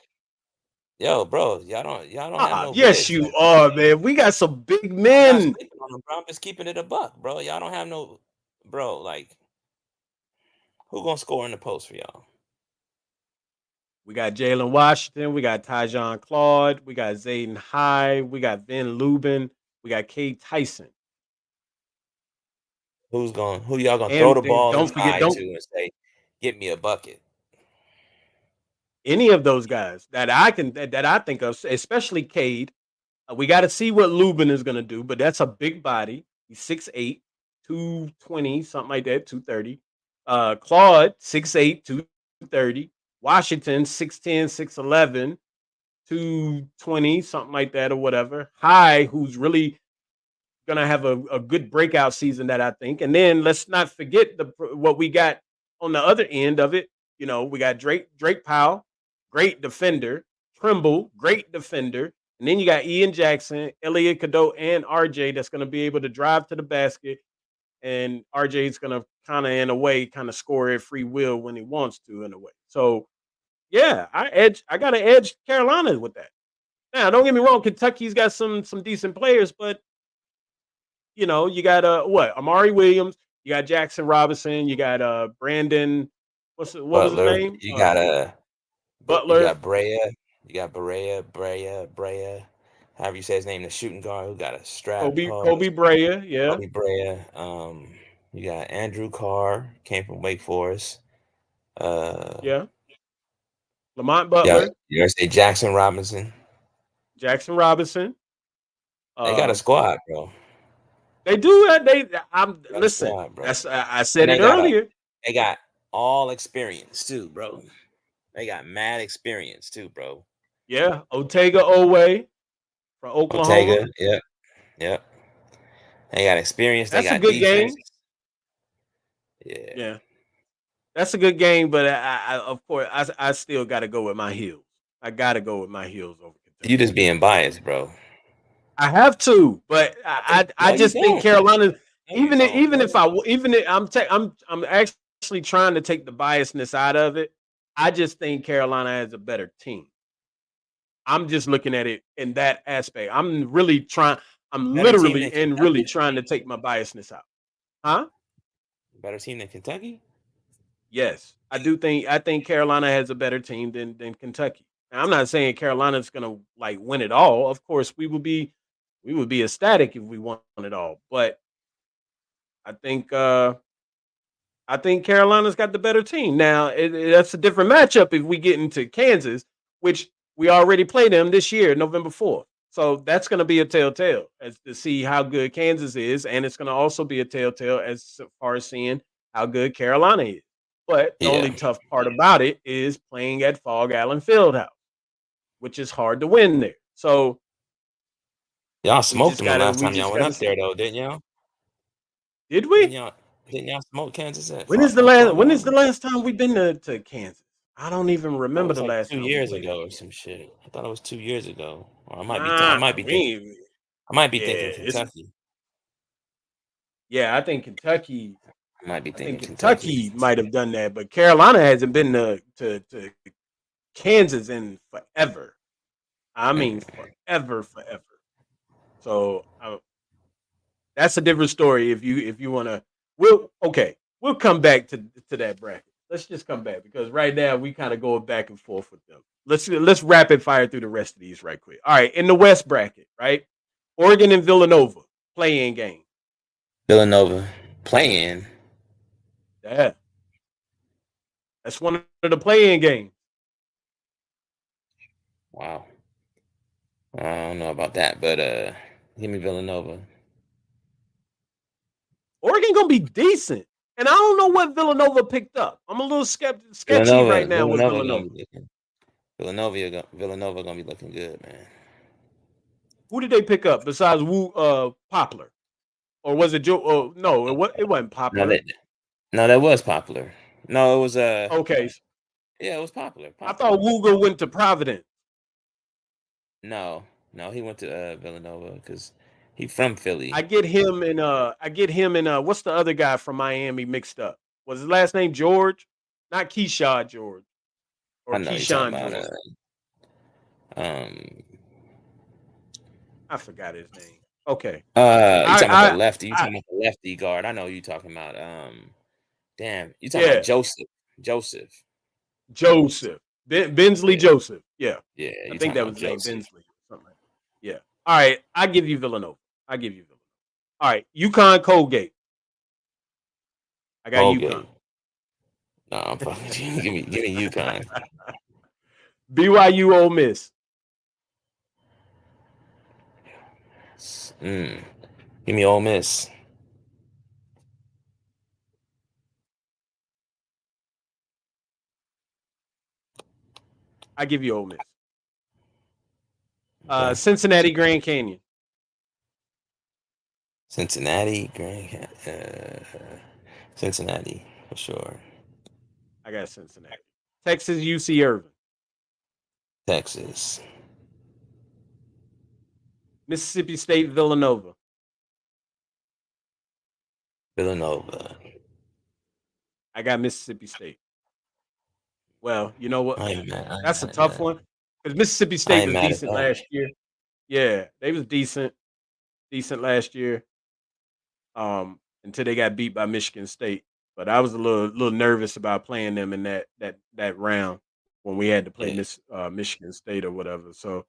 Yo, bro, y'all don't have no Yes, bigs. you Like, are, man. We got some big I'm not men. sleeping on them, bro. I'm just keeping it a buck, bro. Y'all don't have no, bro. Like, who gonna score in the post for y'all? We got Jalen Washington. We got Tyjon Claude. We got Zayden High. We got Ben Lubin. We got Cade Tyson. Who y'all gonna throw And the ball don't forget, inside don't to and say, "Get me a bucket"? any of those guys that I think of, especially Cade. We got to see what Lubin is going to do, but that's a big body. He's 6'8", 220, something like that, 230. Claude, 6'8", 230. Washington, 6'10", 6'11, 220, something like that, or whatever. High, who's really going to have a good breakout season, that I think. And then let's not forget what we got on the other end of it. You know, we got Drake Powell, great defender. Trimble, great defender. And then you got Ian Jackson, Elliot Cadeau, and RJ that's going to be able to drive to the basket. And RJ is going to kind of, in a way, kind of score at free will when he wants to, in a way. So, yeah, I got to edge Carolina with that. Now, don't get me wrong, Kentucky's got some decent players, but you got Amari Williams, you got Jackson Robinson, you got Brandon, what was his Butler. name? You Butler. got Brea. You got Brea. However you say his name, the shooting guard who got a strap. Kobe Pause. Brea, yeah. Kobe Brea. You got Andrew Carr, came from Wake Forest. Yeah. Lamont Yeah, Butler, you ever say Jackson Robinson? Jackson Robinson. They got a Uh, squad, bro. they do that. They got a Listen. squad, bro. That's I And said it earlier. they got all experience too, bro. They got mad experience too, bro. Yeah, Otega Owe from Oklahoma. Ortega, yep. They got experience. They That's a got good defense. game. Yeah. Yeah, that's a good game. But of course, I still got to go with my heels. I got to go with my heels over You Kentucky. just being biased, bro. I have to, but I No, you just think don't. Carolina. No, you don't, Even bro. if I even if I'm actually trying to take the biasness out of it. I just think Carolina has a better team. I'm just looking at it in that aspect. I'm really trying. I'm Better team literally than and really Kentucky? trying to take my biasness out. Huh? Better team than Kentucky? Yes, I do think. I think Carolina has a better team than Kentucky. And I'm not saying Carolina's gonna like win it all. Of course, we would be ecstatic if we won it all. But I think uh I think Carolina's got the better team. Now, that's a different matchup if we get into Kansas, which we already play them this year, November 4th. So that's going to be a telltale as to see how good Kansas is, and it's going to also be a telltale as far as seeing how good Carolina is. But the Yeah. only tough part about it is playing at Fog Allen Fieldhouse, which is hard to win there. So Y'all smoked them the last we time y'all just went gotta up there, see. though, didn't y'all? Did Didn't we? y'all? Didn't y'all smoke Kansas at When is the Fog last time we've been to Kansas? I don't even That remember was the like last 2 time we years played them. ago or some shit. I thought it was 2 years ago. Or I Nah, might be we thinking. ain't. I might be thinking Yeah, it's Kentucky. yeah. I think Kentucky. I might be I think thinking Kentucky. Kentucky might have done that, but Carolina hasn't been to Kansas in forever. I mean, Mm. forever. So that's a different story. If you want to, we'll come back to that bracket. Let's just come back because right now we kind of go back and forth with them. Let's rapid fire through the rest of these right quick. All right, in the West bracket, right? Oregon and Villanova play-in game. Villanova playing. Yeah, that's one of the play-in games. Wow. I don't know about that, but give me Villanova. Oregon gonna be decent, and I don't know what Villanova picked up. I'm a little sketchy right now with Villanova gonna Villanova. be looking. Villanova gonna be looking good, man. Who did they pick up besides Poplar, or was it Joe? Oh no, it wasn't No, Poplar. that was popular. No, it was Okay, yeah, it was popular. I Popular. thought Wooga went to Providence. No, no, he went to Villanova because he from Philly. I get him and what's the other guy from Miami mixed up? Was his last name George? Not Keyshawn George I or know you're talking Keyshawn about George. um I forgot his name. Okay, you talking about the I, lefty. You I talking about the lefty guard. I know you talking about damn, you talking about yeah, Joseph. Joseph. Joseph Bensley Yeah, Joseph. Yeah, yeah, I you think talking that about was his name, Joseph. Bensley. Something like that. Yeah. All right, I give you Villanova. I give you Villanova. All right, UConn Colgate. I got UConn. Colgate. No, I'm fucking give me UConn. BYU Ole Miss. Mm. Give me Ole Miss. I give you Ole Miss. Okay. Cincinnati Grand Canyon. Cincinnati, Cincinnati for sure. I got Cincinnati. Texas UC Irvine. Texas, Mississippi State Villanova. Villanova. I got Mississippi State. Well, you know what? I ain't mad. I ain't That's a mad at tough that. one because Mississippi I State ain't was mad at decent that. last year. Yeah, they was decent last year. Until they got beat by Michigan State. But I was a little nervous about playing them in that round when we had to play Yeah, Michigan State or whatever. So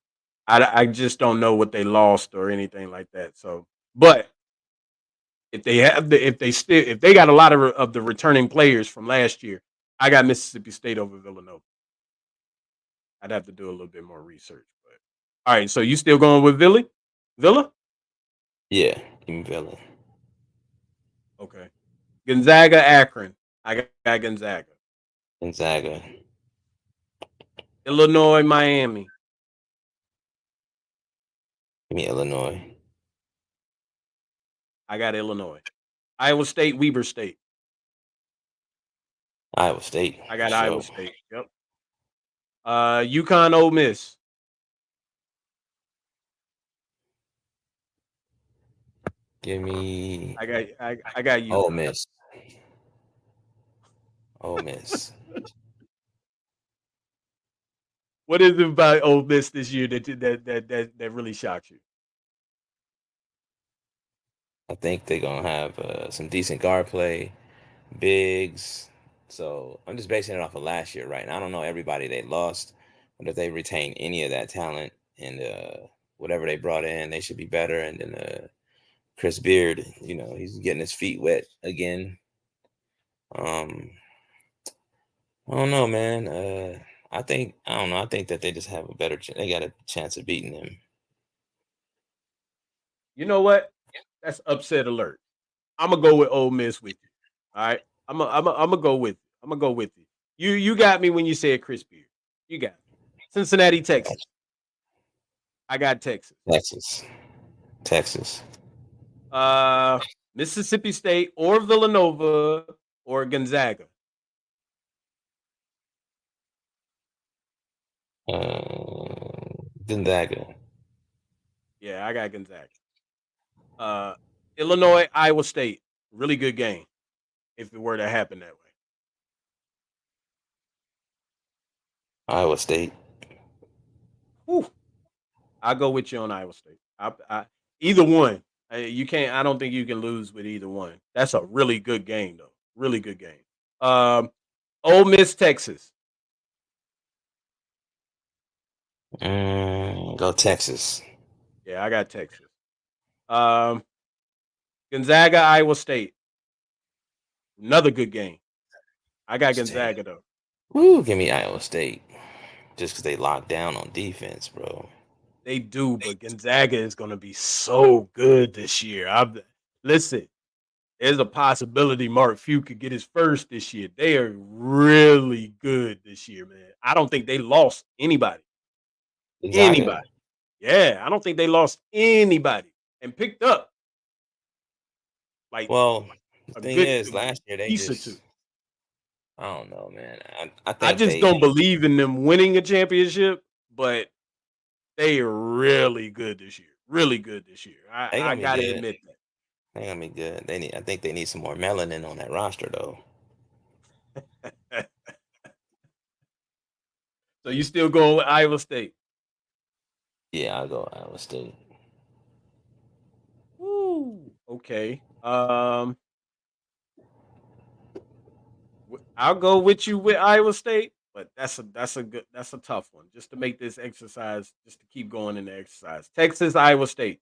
I just don't know what they lost or anything like that. So, but if they have if they got a lot of the returning players from last year, I got Mississippi State over Villanova. I'd have to do a little bit more research. But all right, so you still going with Villa? yeah. Give me Villa. Okay. Gonzaga, Akron. I got Gonzaga. Gonzaga. Illinois, Miami. Give me Illinois. I got Illinois. Iowa State, Weber State. Iowa State I for got Iowa sure. State. Yep. UConn, Ole Miss. Give me I got Ole UConn. Miss. Ole Miss. What is it about Ole Miss this year that really shocks you? I think they're gonna have some decent guard play, bigs. So I'm just basing it off of last year, right? And I don't know everybody they lost, But if they retain any of that talent and whatever they brought in, they should be better. And then Chris Beard, he's getting his feet wet again. I don't know, man. I don't know. I think that they just have a better. They got a chance of beating him. You know what? That's upset alert. I'm gonna go with Ole Miss with you. All right, I'm gonna go with you. I'm gonna go with you. You got me when you said Chris Beard. You got me. Cincinnati, Texas. I got Texas. Texas. Mississippi State or Villanova or Gonzaga. Gonzaga. Yeah, I got Gonzaga. Illinois, Iowa State. Really good game if it were to happen that way. Iowa State. Whew. I'll go with you on Iowa State. Either one. You can't. I don't think you can lose with either one. That's a really good game, though. Really good game. Ole Miss, Texas. Go Texas. Yeah, I got Texas. Gonzaga, Iowa State. Another good game. I got Gonzaga though. Woo, give me Iowa State. Just because they locked down on defense, bro. They do, but Gonzaga is going to be so good this year. Listen, there's a possibility Mark Few could get his first this year. They are really good this year, man. I don't think they lost anybody. Gonzaga. Anybody. Yeah, I don't think they lost anybody and picked up. Like, well, the thing is, last year they just. I don't know, man. I just don't believe in them winning a championship, but they are really good this year. Really good this year. I gotta admit that. They're gonna be good. I think they need some more melanin on that roster, though. So you still going with Iowa State? Yeah, I'll go Iowa State. Woo. Okay. I'll go with you with Iowa State, but that's a tough one. Just to make this exercise, just to keep going in the exercise. Texas, Iowa State.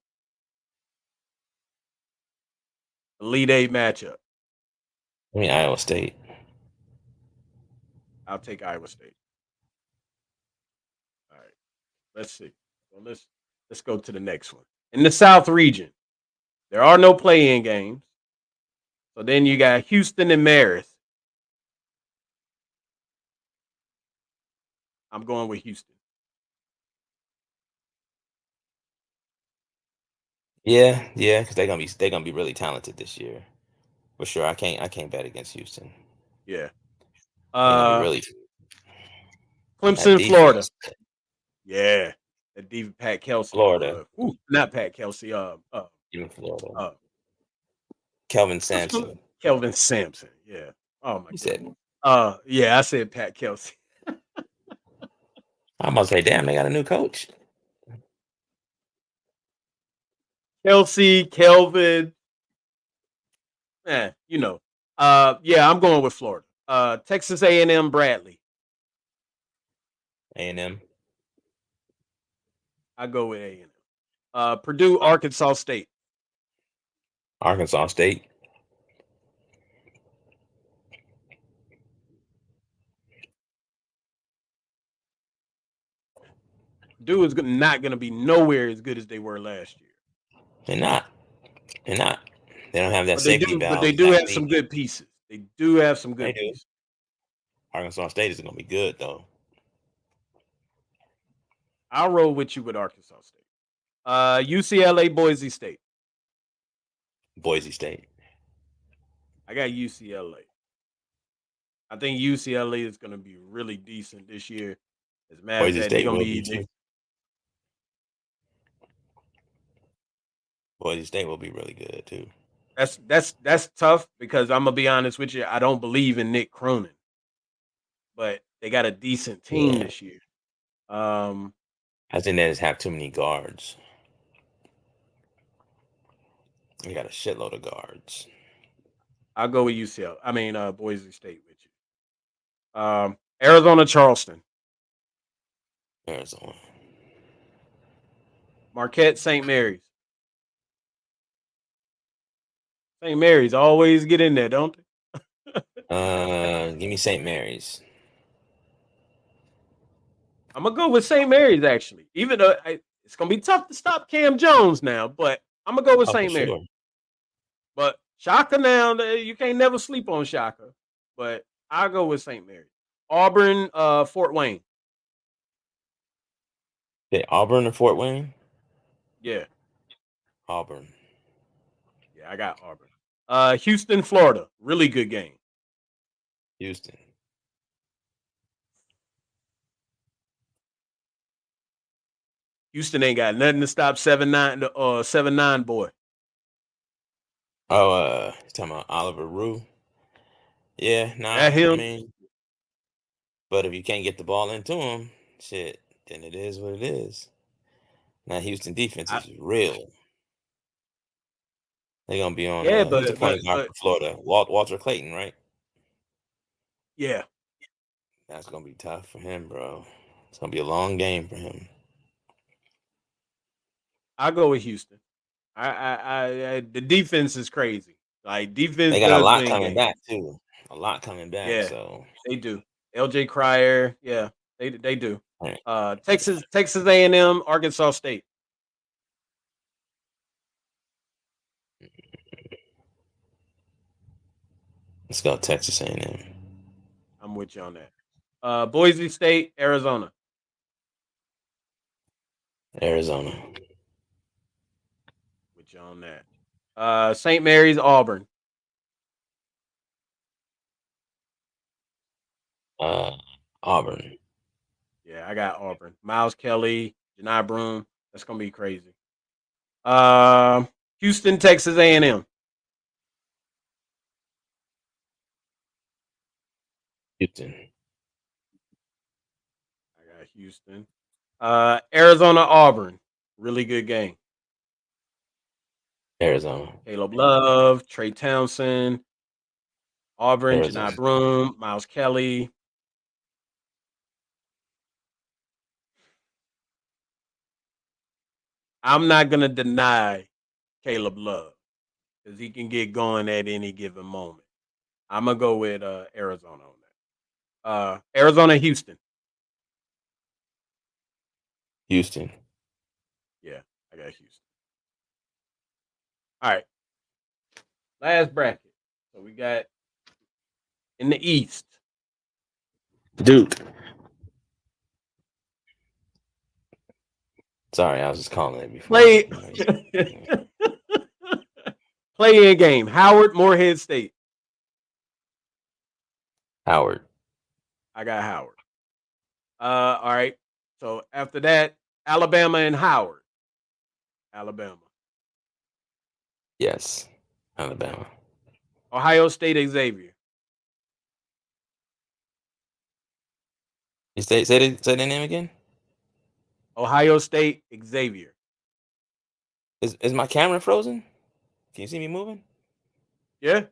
Elite Eight matchup. I mean Iowa State. I'll take Iowa State. All right. Let's see. Well, let's go to the next one. In the South region, there are no play-in games. So then you got Houston and Marist. I'm going with Houston. Yeah, because they're gonna be really talented this year, for sure. I can't bet against Houston. Yeah. They're gonna be really. Clemson, Florida. Yeah, that Pat Kelsey. Florida. Not Pat Kelsey. Even Florida. Kelvin Sampson. Kelvin Sampson. Yeah. Oh my god. Yeah, I said Pat Kelsey. I'm gonna say, damn, they got a new coach. Kelsey, Kelvin. Yeah, I'm going with Florida. Texas A&M, Bradley. A&M. I go with A&M. Purdue, Arkansas State. Arkansas State. Purdue is not going to be nowhere as good as they were last year. They're not. They don't have that safety valve. But they do have some good pieces. They do have some good pieces. Arkansas State is going to be good, though. I'll roll with you with Arkansas State. UCLA, Boise State. Boise State. I got UCLA. I think UCLA is going to be really decent this year. As matter Boise as State will be too. Boise State will be really good too. That's tough because I'm gonna be honest with you. I don't believe in Nick Cronin, but they got a decent team this year. I think they just have too many guards. They got a shitload of guards. I'll go with UCLA. I mean, Boise State with you. Arizona, Charleston. Arizona. Marquette, St. Mary's. St. Mary's always get in there, don't they? Give me St. Mary's. I'm gonna go with St. Mary's actually. Even though it's gonna be tough to stop Cam Jones now, but I'm gonna go with Oh, for St. Mary's. sure. But Shaka now, you can't never sleep on Shaka. But I'll go with St. Mary's. Auburn, Fort Wayne. Okay, Auburn or Fort Wayne? Yeah, Auburn. yeah, I got Auburn. Houston, Florida. Really good game. Houston. Houston ain't got nothing to stop 7-9 the 7-9 boy. Oh, you talking about Oliver Rue? Yeah, That nah. I him. mean, but if you can't get the ball into him, shit, then it is what it is. Now Houston defense I, is real. They're gonna be on. yeah, Who's the but point guard but for Florida? Walter Clayton, right? yeah, That's gonna be tough for him, bro. It's gonna be a long game for him. I go with Houston. The defense is crazy. Like defense They got a does lot win coming games. back too. A lot coming back. Yeah, So they do. LJ Cryer, yeah, they do. all right, Texas A&M, Arkansas State. let's go Texas A&M. I'm with you on that. Boise State, Arizona. Arizona. With you on that. St. Mary's, Auburn. Uh, Auburn. Yeah, I got Auburn. Miles Kelly, Janai Broom. That's gonna be crazy. Houston, Texas A&M. Houston. I got Houston. Arizona, Auburn. Really good game. Arizona. Caleb Love, Trey Townsend, Auburn, Arizona. Janai Broom, Miles Kelly. I'm not gonna deny Caleb Love because he can get going at any given moment. I'm gonna go with Arizona on that. Arizona, Houston. Houston. Yeah, I got Houston. All right, last bracket. So we got in the East. Duke. Sorry, I was just calling it before. Play play in game. Howard, Morehead State. Howard. I got Howard. All right. So after that, Alabama and Howard. Alabama. Yes. Alabama. Ohio State, Xavier. You say the name again? Ohio State, Xavier. Is my camera frozen? Can you see me moving? Yeah.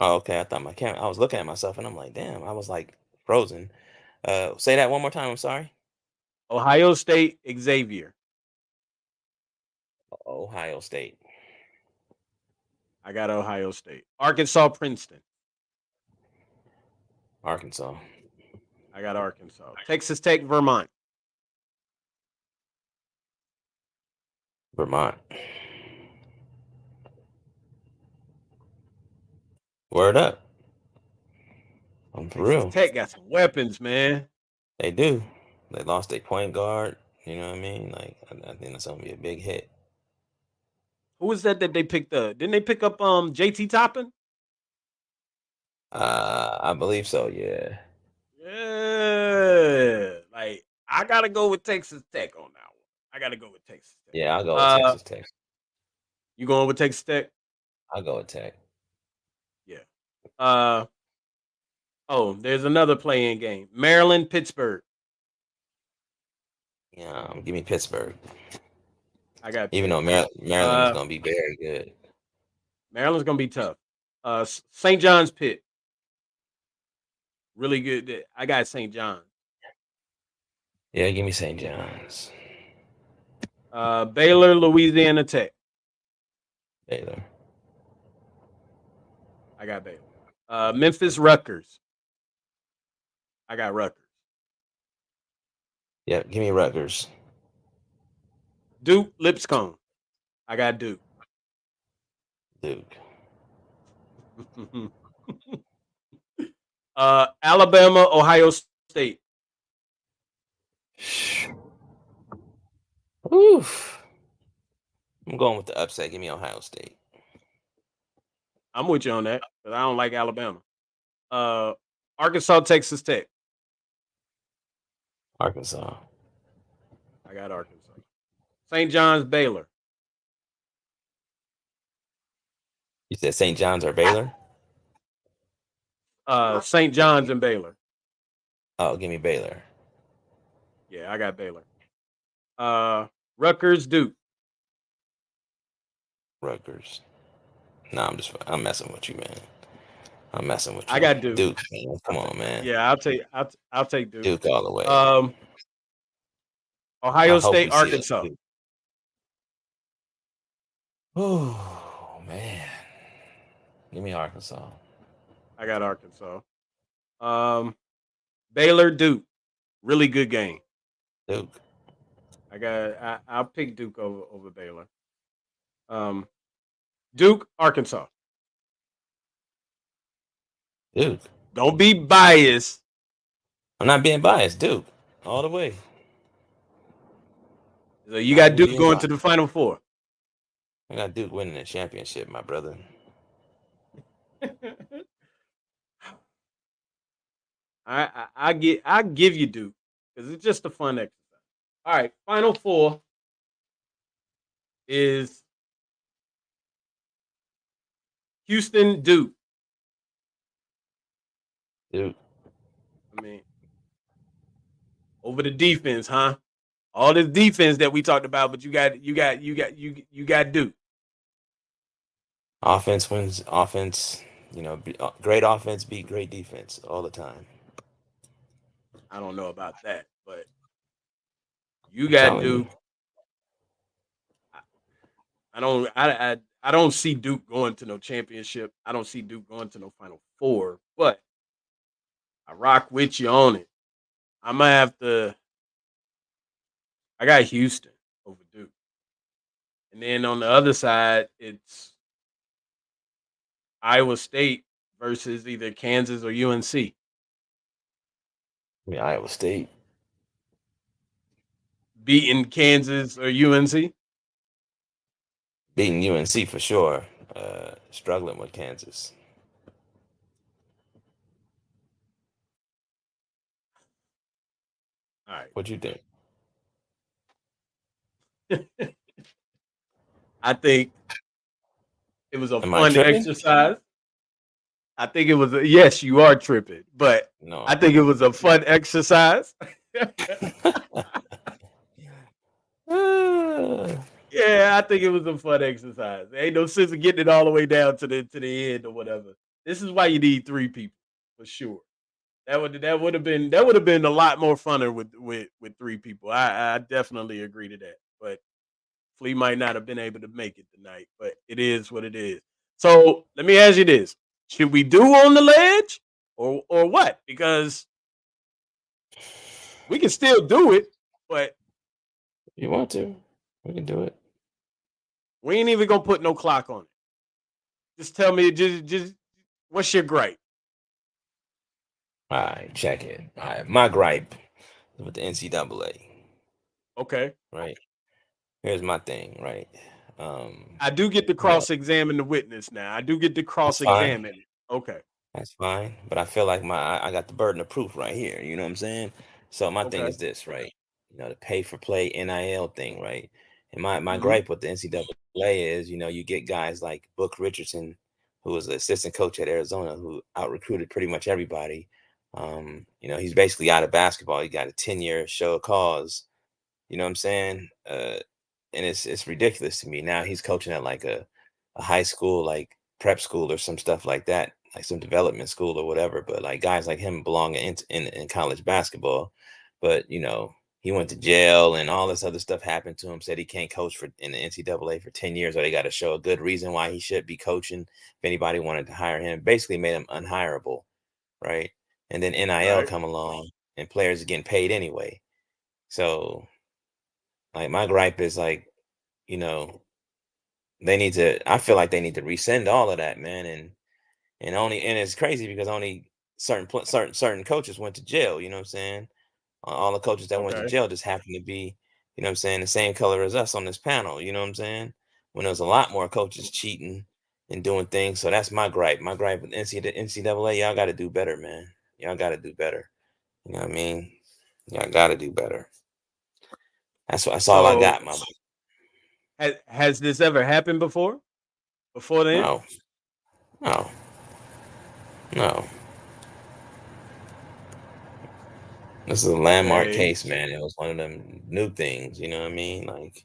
Oh, okay. I thought my camera. I was looking at myself and I'm like, damn. I was like frozen. Say that one more time. I'm sorry. Ohio State, Xavier. Ohio State. I got Ohio State. Arkansas, Princeton. Arkansas. I got Arkansas. Texas Tech, Vermont. Vermont. Word up. I'm for Texas real. Tech got some weapons, man. They do. They lost their point guard. You know what I mean? Like, I think that's gonna be a big hit. Who was that they picked up? Didn't they pick up JT Toppin? I believe so. Yeah. Yeah. Like, I gotta go with Texas Tech on that one. I gotta go with Texas Tech. Yeah, I'll go with Texas Tech. You going with Texas Tech? I'll go with Tech. Yeah. There's another play-in game. Maryland, Pittsburgh. Yeah, give me Pittsburgh. I got Even though Maryland is gonna be very good. Maryland's gonna be tough. St. John's Pitt. Really good. I got St. John's. Yeah, give me St. John's. Baylor, Louisiana Tech. Baylor. I got Baylor. Memphis, Rutgers. I got Rutgers. Yeah, give me Rutgers. Duke, Lipscomb. I got Duke. Duke. Alabama, Ohio State. Oof. I'm going with the upset. Give me Ohio State. I'm with you on that because I don't like Alabama. Arkansas, Texas Tech. Arkansas. I got Arkansas. St. John's, Baylor. You said St. John's or Baylor? St. John's and Baylor. Oh, give me Baylor. Yeah, I got Baylor. Rutgers, Duke. Rutgers. No, I'm messing with you, man. I'm messing with you. I got Duke. Duke, man. Come on, man. Yeah, I'll take Duke. Duke all the way. Ohio I hope State, we see Arkansas. it. Oh man. Give me Arkansas. I got Arkansas. Baylor, Duke. Really good game. Duke. I'll pick Duke over Baylor. Duke, Arkansas. Duke. Don't be biased. I'm not being biased. Duke. All the way. So you got Duke going to the Final Four. I got Duke winning the championship, my brother. I give you Duke because it's just a fun exercise. All right, Final Four is Houston, Duke. Duke. I mean, over the defense, huh? All this defense that we talked about, but you got Duke. Offense wins. Offense, great offense beat great defense all the time. I don't know about that, but you got Duke. I don't see Duke going to no championship. I don't see Duke going to no Final Four, but I rock with you on it. I might have to. I got Houston over Duke. And then on the other side, it's Iowa State versus either Kansas or UNC. I mean, Iowa State. Beating Kansas or UNC? Beating UNC for sure. Struggling with Kansas. All right. What'd you think? I think it was a Am I fun tripping? exercise. I think it was yes, you are tripping, but No. I think it was a fun exercise. Yeah, I think it was a fun exercise. There ain't no sense of getting it all the way down to the end or whatever. This is why you need three people for sure. That would have been a lot more funner with three people. I definitely agree to that. But Flea might not have been able to make it tonight, but it is what it is. So let me ask you this: should we do on the ledge or what? Because we can still do it, but You want to? We can do it. we ain't even gonna put no clock on it. Just tell me, just what's your gripe? All right, check it. All right, my gripe is with the NCAA. Okay, Right. Here's my thing. Right. I do get to cross-examine the witness now. I do get to cross-examine. Okay, That's fine, but I feel like I got the burden of proof right here. You know what I'm saying? So my thing Okay. is this, right? The pay for play NIL thing, right? And my Mhm. gripe with the NCAA is, you get guys like Book Richardson, who was the assistant coach at Arizona, who out recruited pretty much everybody. He's basically out of basketball. He got a 10-year show of cause. You know what I'm saying? And it's ridiculous to me. Now he's coaching at like a high school, like prep school or some stuff like that, like some development school or whatever. But like guys like him belong in college basketball. But he went to jail and all this other stuff happened to him. Said he can't coach in the NCAA for 10 years, or they got to show a good reason why he should be coaching if anybody wanted to hire him. Basically made him unhireable, right? And then NIL Right. come along and players are getting paid anyway. So, like, my gripe is like, you know, I feel like they need to rescind all of that, man. And it's crazy because only certain coaches went to jail. You know what I'm saying? All the coaches that went to Okay. jail just happen to be, you know what I'm saying, the same color as us on this panel. You know what I'm saying? When there's a lot more coaches cheating and doing things. So that's my gripe. My gripe with NCAA, y'all got to do better, man. Y'all got to do better. You know what I mean? Y'all got to do better. That's all I So got, my. has this ever happened before? Before then? No, no, no. This is a landmark Okay. case, man. It was one of them new things. You know what I mean? Like,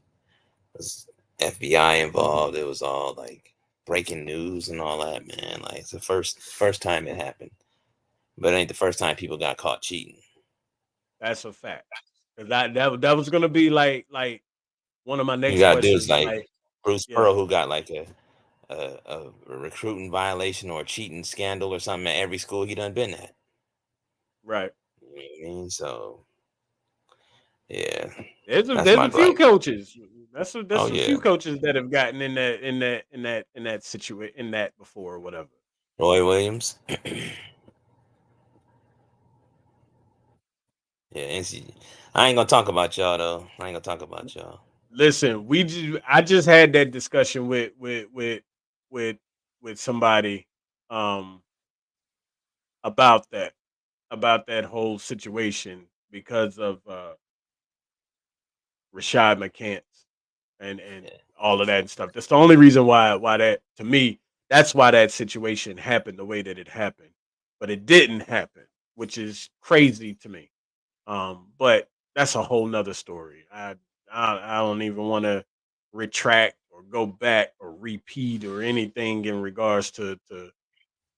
was FBI involved. It was all like breaking news and all that, man. Like, it's the first time it happened, but it ain't the first time people got caught cheating. That's a fact. 'Cause that was gonna be like one of my You next got dudes questions. like Like, Bruce yeah, Pearl who got like a recruiting violation or a cheating scandal or something at every school he done been at. right. You know what I mean? So yeah, There's that's my a few gripe. coaches. Oh That's a yeah, few coaches that have gotten in that situation in that before or whatever. Roy Williams. Yeah, I ain't gonna talk about y'all though. I ain't gonna talk about y'all. Listen, I just had that discussion with with somebody um about that whole situation because of Rashad McCants and Yeah. all of that and stuff. That's the only reason why that to me that's why that situation happened the way that it happened. But it didn't happen, which is crazy to me. But that's a whole nother story. I don't even want to retract or go back or repeat or anything in regards to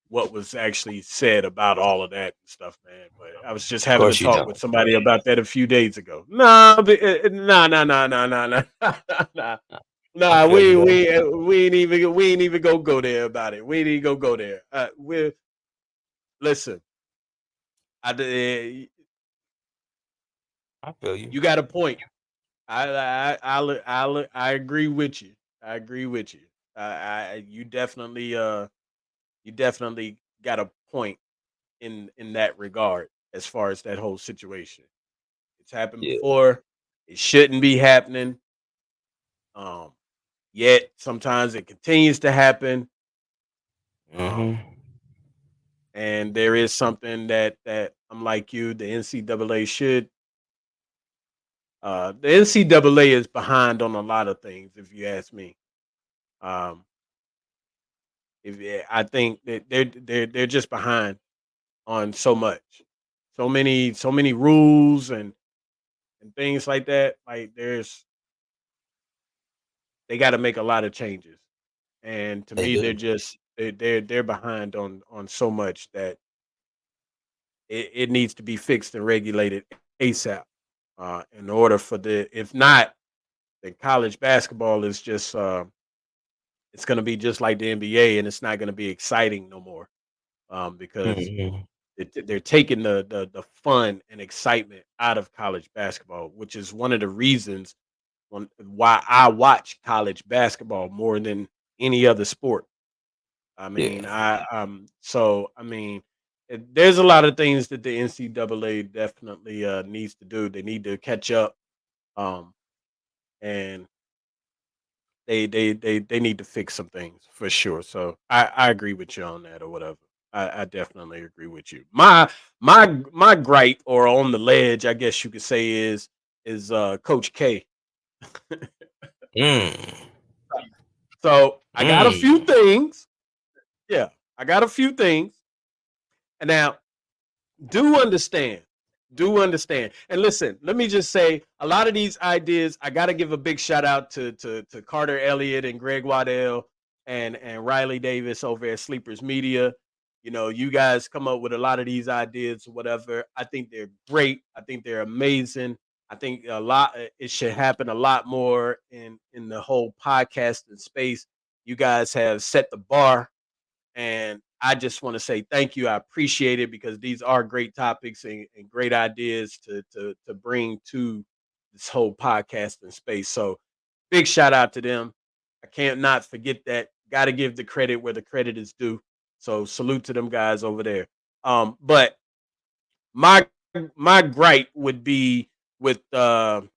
what was actually said about all of that and stuff, man. But I was just Of having a course you talk don't. with somebody about that a few days ago. Nah, nah, nah, nah, nah, nah, nah, nah. I Nah, feel you though. we ain't even go there about it. We ain't even go there. We listen. I I feel you. you got a point. I agree with you. I agree with you. You definitely got a point in that regard as far as that whole situation. It's happened Yeah. before. It shouldn't be happening. Um, Yet sometimes it continues to happen. Mm-hmm. Um, and there is something that I'm like you. The NCAA should. The NCAA is behind on a lot of things, if you ask me. Um, I think that they're just behind on so much, so many rules and things like that. Like they got to make a lot of changes, and to They me, do. they're behind on so much that it needs to be fixed and regulated ASAP. In order for if not, then college basketball is just it's going to be just like the NBA, and it's not going to be exciting no more because Mm-hmm. they're taking the fun and excitement out of college basketball, which is one of the reasons why I watch college basketball more than any other sport. I mean, Yeah. I mean, there's a lot of things that the NCAA definitely needs to do. They need to catch up, um, and they need to fix some things for sure. So I agree with you on that or whatever. I definitely agree with you. My gripe or on the ledge, I guess you could say is Coach K. Mm. So I got a few Mm. things. Yeah, I got a few things. And now do understand. Do understand. And listen, let me just say a lot of these ideas, I gotta give a big shout out to Carter Elliott and Greg Waddell and Riley Davis over at Sleepers Media. You know, you guys come up with a lot of these ideas or whatever. I think they're great. I think they're amazing. I think it should happen a lot more in the whole podcasting space. You guys have set the bar, and I just want to say thank you. I appreciate it because these are great topics and great ideas to bring to this whole podcasting space. So big shout out to them. I can't not forget that. Got to give the credit where the credit is due. So salute to them guys over there. But my my gripe would be with Coach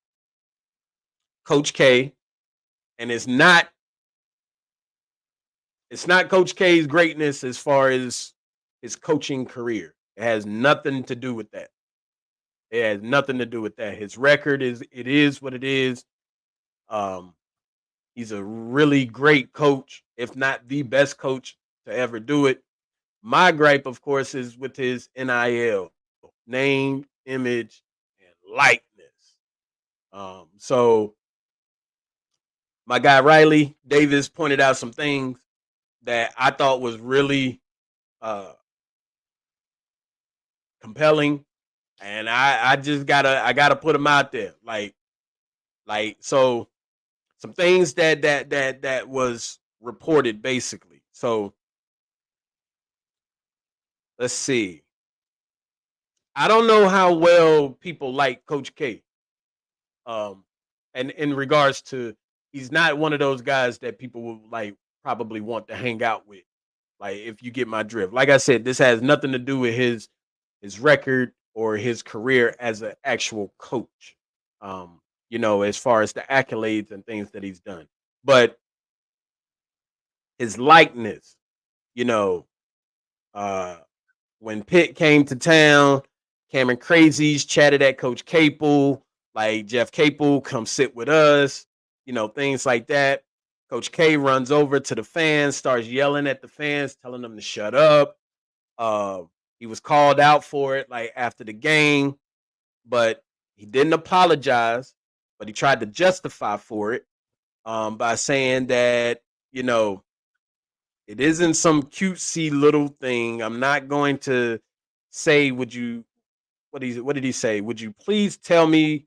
K, and it's not Coach K's greatness as far as his coaching career. It has nothing to do with that. It has nothing to do with that. His record is what it is. Um, he's a really great coach, if not the best coach to ever do it. My gripe, of course, is with his NIL, name, image, and likeness. So my guy Riley Davis pointed out some things that I thought was really uh, compelling, and I just gotta put them out there. So some things that was reported basically. So let's see. I don't know how well people like Coach K. And in regards to, he's not one of those guys that people would like probably want to hang out with. Like, if you get my drift. Like I said, this has nothing to do with his record or his career as an actual coach. As far as the accolades and things that he's done. But his likeness, you know, uh when Pitt came to town, Cameron Crazies chatted at Coach Capel, like Jeff Capel, come sit with us, things like that. Coach K runs over to the fans, starts yelling at the fans, telling them to shut up. Uh, he was called out for it, like after the game, but he didn't apologize, but he tried to justify for it by saying that, you know, it isn't some cutesy little thing. I'm not going to say, what did he say? Would you please tell me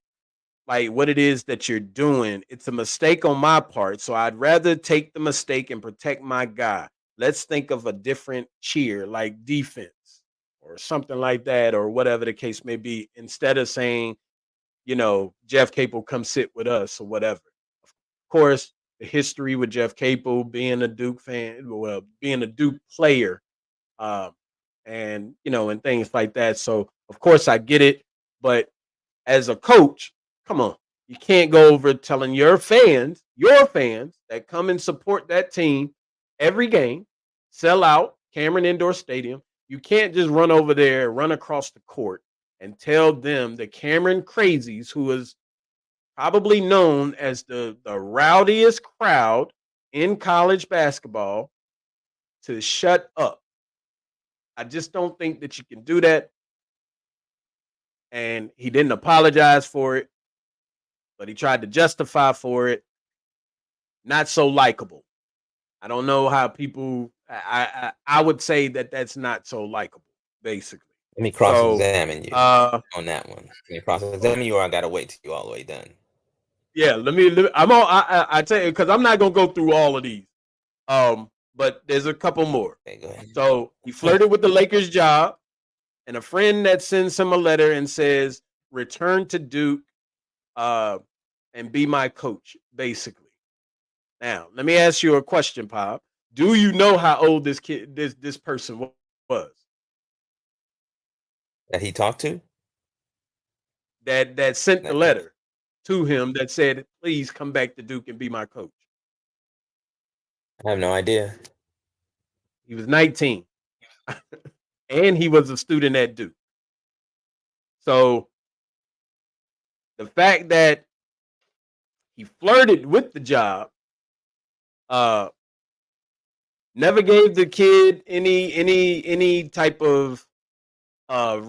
like what it is that you're doing? It's a mistake on my part. So I'd rather take the mistake and protect my guy. Let's think of a different cheer, like defense or something like that, or whatever the case may be, instead of saying, Jeff Capel, come sit with us or whatever. Of course, the history with Jeff Capel being a Duke fan, well, being a Duke player, um, and things like that. So of course I get it, but as a coach, come on, you can't go over telling your fans that come and support that team every game, sell out Cameron Indoor Stadium. You can't just run over there, run across the court, and tell them, the Cameron Crazies, who is probably known as the rowdiest crowd in college basketball, to shut up. I just don't think that you can do that. And he didn't apologize for it, but he tried to justify for it. Not so likable. I don't know how people. I would say that that's not so likable, basically. Let me So, cross-examine you on that one. Let me cross-examine you, or I gotta wait till you all the way done. yeah, let me. I'm on. I tell you, because I'm not gonna go through all of these. But there's a couple more. Okay, go ahead. So he flirted with the Lakers job, and a friend that sends him a letter and says, "Return to Duke, and be my coach," basically. Now, let me ask you a question, Pop. Do you know how old this person was? That he talked to? That sent the letter to him that said, "Please come back to Duke and be my coach." I have no idea. He was 19, and he was a student at Duke. So the fact that he flirted with the job, never gave the kid any type of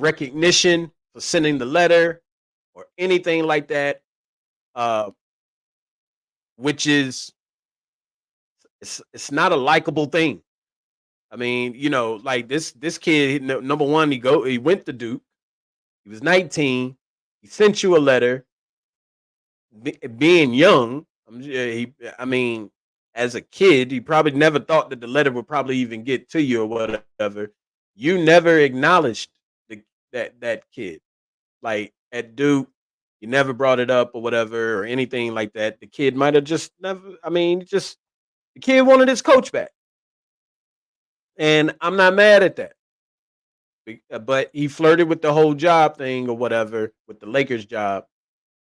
recognition for sending the letter or anything like that, which is it's not a likable thing. I mean, like this kid, number one, he went to Duke. He was 19. He sent you a letter. being young, I mean, as a kid, he probably never thought that the letter would probably even get to you or whatever. You never acknowledged the, that kid, like at Duke. You never brought it up or whatever or anything like that. The kid might have just never. I mean, just the kid wanted his coach back, and I'm not mad at that. But he flirted with the whole job thing or whatever with the Lakers job.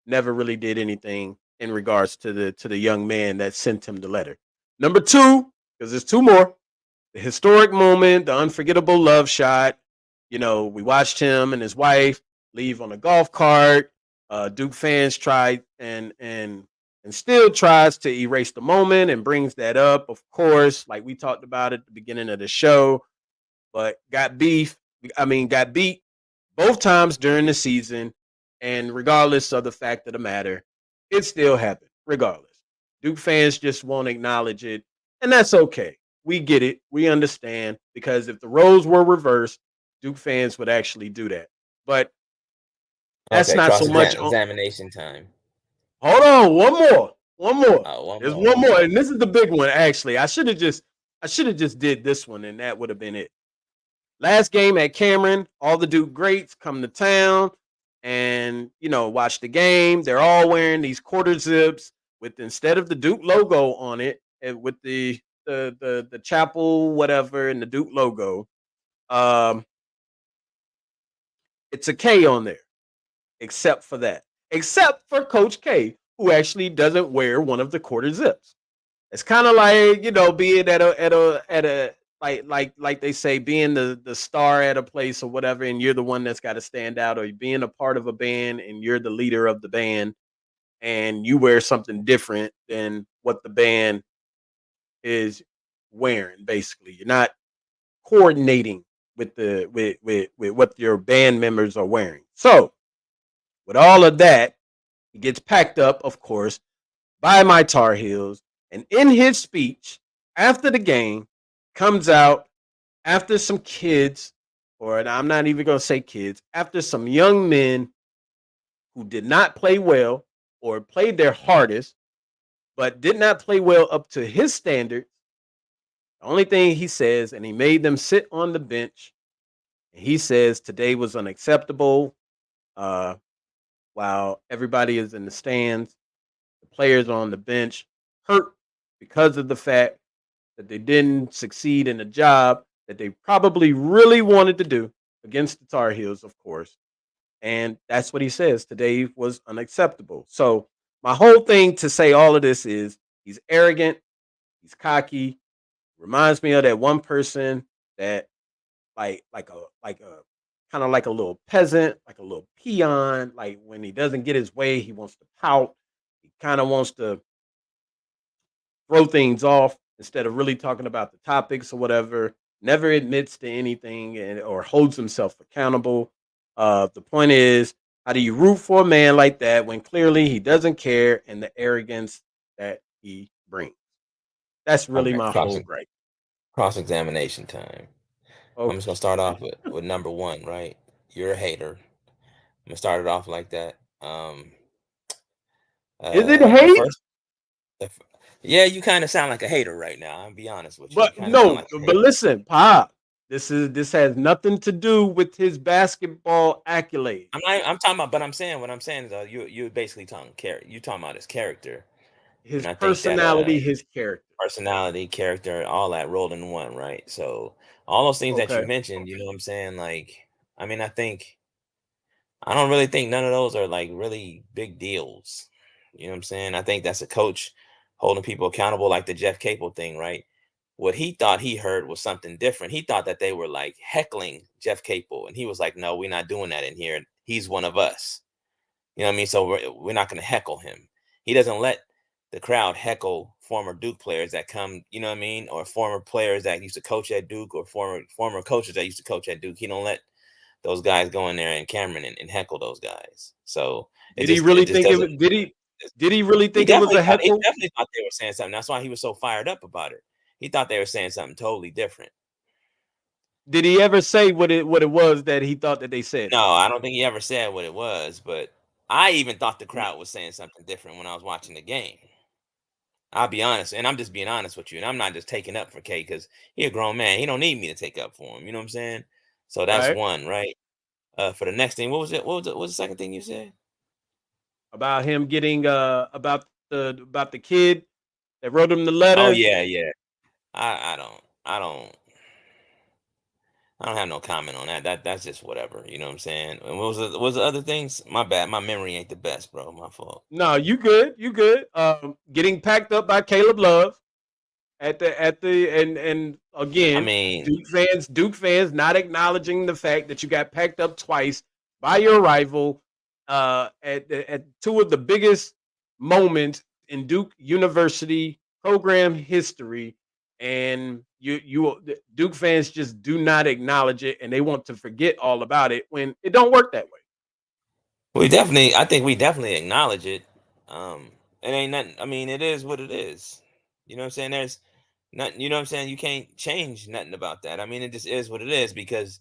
Never really did anything in regards to the young man that sent him the letter. Number two, because there's two more, the historic moment, the unforgettable love shot. You know, we watched him and his wife leave on a golf cart. Duke fans tried and still tries to erase the moment and brings that up, of course, like we talked about at the beginning of the show, but got beef. I mean, got beat both times during the season. And regardless of the fact of the matter, it still happened, regardless. Duke fans just won't acknowledge it. And that's okay. We get it. We understand. Because if the roles were reversed, Duke fans would actually do that. But that's Okay, not so cross much on. examination time. Hold on, one more. One more. One There's more. one more. And this is the big one, actually. I should have just did this one, and that would have been it. Last game at Cameron, all the Duke greats come to town and, watch the game. They're all wearing these quarter zips with, instead of the Duke logo on it, with the chapel whatever and the Duke logo, um, it's a K on there. Except for that. Except for Coach K, who actually doesn't wear one of the quarter zips. It's kind of like, being at a like they say, being the star at a place or whatever, and you're the one that's got to stand out, or being a part of a band and you're the leader of the band and you wear something different than what the band is wearing. Basically, you're not coordinating with with what your band members are wearing. So, with all of that, he gets packed up, of course, by my Tar Heels. And in his speech after the game, comes out after some kids, or I'm not even going to say kids, after some young men who did not play well or played their hardest, but did not play well up to his standards. The only thing he says, and he made them sit on the bench, and he says today was unacceptable. Uh, while everybody is in the stands, the players on the bench hurt because of the fact that they didn't succeed in a job that they probably really wanted to do against the Tar Heels, of course. And that's what he says. Today was unacceptable. So my whole thing to say all of this is he's arrogant, he's cocky. Reminds me of that one person that like a kind of like a little peasant, like a little peon. Like when he doesn't get his way, he wants to pout. He kind of wants to throw things off instead of really talking about the topics or whatever. Never admits to anything or holds himself accountable. The point is, how do you root for a man like that when clearly he doesn't care and the arrogance that he brings? That's really Okay, my whole gripe. cross examination time. I'm just Okay. gonna start off with number one, right? You're a hater. I'm gonna start it off like that. Is it The hate? first, the, f- yeah, you kind of sound like a hater right now. I'll be honest with you. You But kind of sound no, like a but hater. listen, Pop. This has nothing to do with his basketball accolade. I'm talking about, but I'm saying what I'm saying is, you basically talking character. You talking about his character, His and I think that personality, his character. personality, character, all that rolled in one, right? So all those things that you Okay. mentioned, you know what I'm saying? Like, I mean, I don't really think none of those are like really big deals. You know what I'm saying? I think that's a coach holding people accountable, like the Jeff Capel thing, right? What he thought he heard was something different. He thought that they were like heckling Jeff Capel, and he was like, "No, we're not doing that in here. He's one of us." You know what I mean? So we're not going to heckle him. He doesn't let the crowd heckle former Duke players that come, you know what I mean, or former players that used to coach at Duke, or former coaches that used to coach at Duke. He don't let those guys go in there and Cameron and heckle those guys. So Did he it really just think it doesn't. was did he really He think it was definitely a thought he heckle? definitely thought they were saying something. That's why he was so fired up about it. He thought they were saying something totally different. Did he ever say what it was that he thought that they said? No, I don't think he ever said what it was, but I even thought the crowd was saying something different when I was watching the game. I'll be honest, and I'm just being honest with you, and I'm not just taking up for K because he a grown man. He don't need me to take up for him. You know what I'm saying? So that's Right. one, right? For the next thing, what was it? What was the second thing you said? About him getting about the kid that wrote him the Oh letter. yeah, yeah. I don't have no comment on that. That's just whatever. You know what I'm saying? And what was the other things? My bad. My memory ain't the best, bro. My fault. No, you good. You good. Getting packed up by Caleb Love at the and I again, mean, Duke fans not acknowledging the fact that you got packed up twice by your rival at two of the biggest moments in Duke University program history, and Duke fans just do not acknowledge it, and they want to forget all about it when it don't work that way. I think we definitely acknowledge it. It ain't nothing. I mean, it is what it is. You know what I'm saying? There's nothing. You know what I'm saying? You can't change nothing about that. I mean, it just is what it is because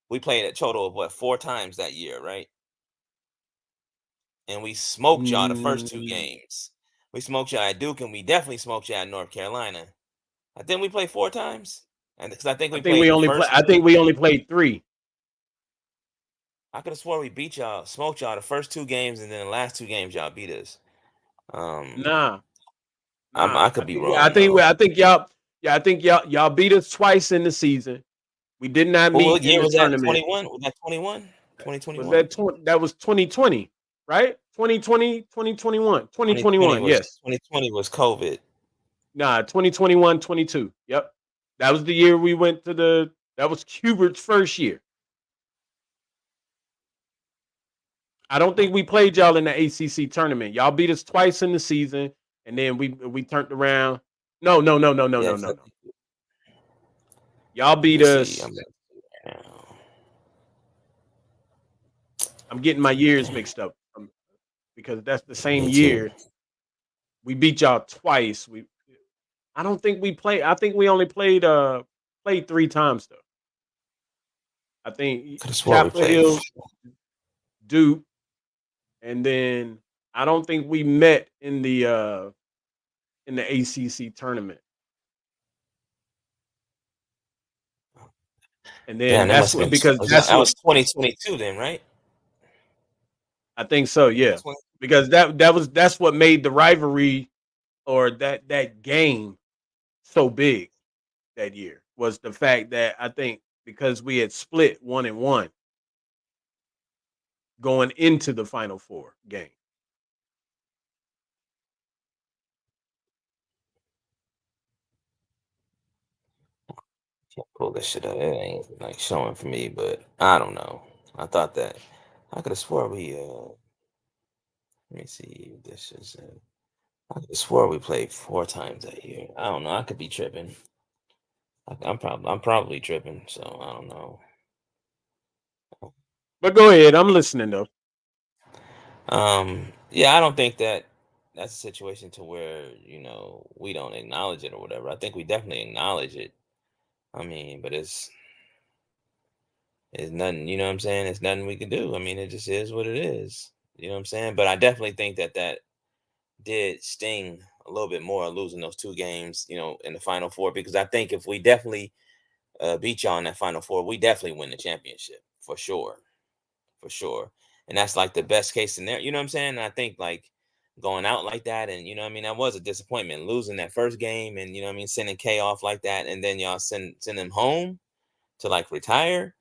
we played a total of what 4 times that year, right? And we smoked y'all the first two Mm, games. We smoked y'all at Duke, and we definitely smoked y'all at North Carolina. I think we played 4 times, and because I think we played the first. I think we only played three. I could have swore we beat y'all, smoked y'all the first 2 games, and then the last 2 games y'all beat us. Um, Nah, I nah. could be wrong though. I think y'all. Yeah, I think y'all beat us twice in the season. We did not What meet in year the was that? tournament. 21? Was that 21? Was 2021? that that was 2020, right? 2020, 2021, 2020 2021. was Yes. 2020 was COVID. Nah, 2021, 22. Yep. That was the year we went to the. That was Hubert's first year. I don't think we played y'all in the ACC tournament. Y'all beat us twice in the season, and then we turned around. No, no, no, no, no, Yeah, no, 'cause no, no. Y'all let beat me see. us. I'm gonna see right now. I'm getting my years mixed up because that's the same Me too. year we beat y'all twice. I don't think we played. I think we only played 3 times though. I think Could have swore we Chapel played. Hill, Duke, and then I don't think we met in the ACC tournament. And Damn, then that must have been. because that's That what was 2022 then, right? I think so. Yeah, 20, because that's what made the rivalry or that game so big that year was the fact that I think because we had split 1-1 going into the Final Four game. can't pull this shit up. It ain't like showing for me, but I don't know. I thought that I could have swore we. Let me see. This is. I could have swore we played 4 times that year. I don't know. I could be tripping. I'm probably tripping. So I don't know. But go ahead, I'm listening though. Yeah, I don't think that that's a situation to where we don't acknowledge it or whatever. I think we definitely acknowledge it. I mean, but it's nothing. You know what I'm saying? It's nothing we can do. I mean, it just is what it is. You know what I'm saying? But I definitely think that did sting a little bit more losing those 2 games. In the Final Four because I think if we definitely beat y'all in that Final Four, we definitely win the championship for sure. For sure. And that's like the best case scenario. You know what I'm saying? And I think like going out like that, and I mean, that was a disappointment losing that first game, and I mean, sending K off like that, and then y'all send him home to like retire.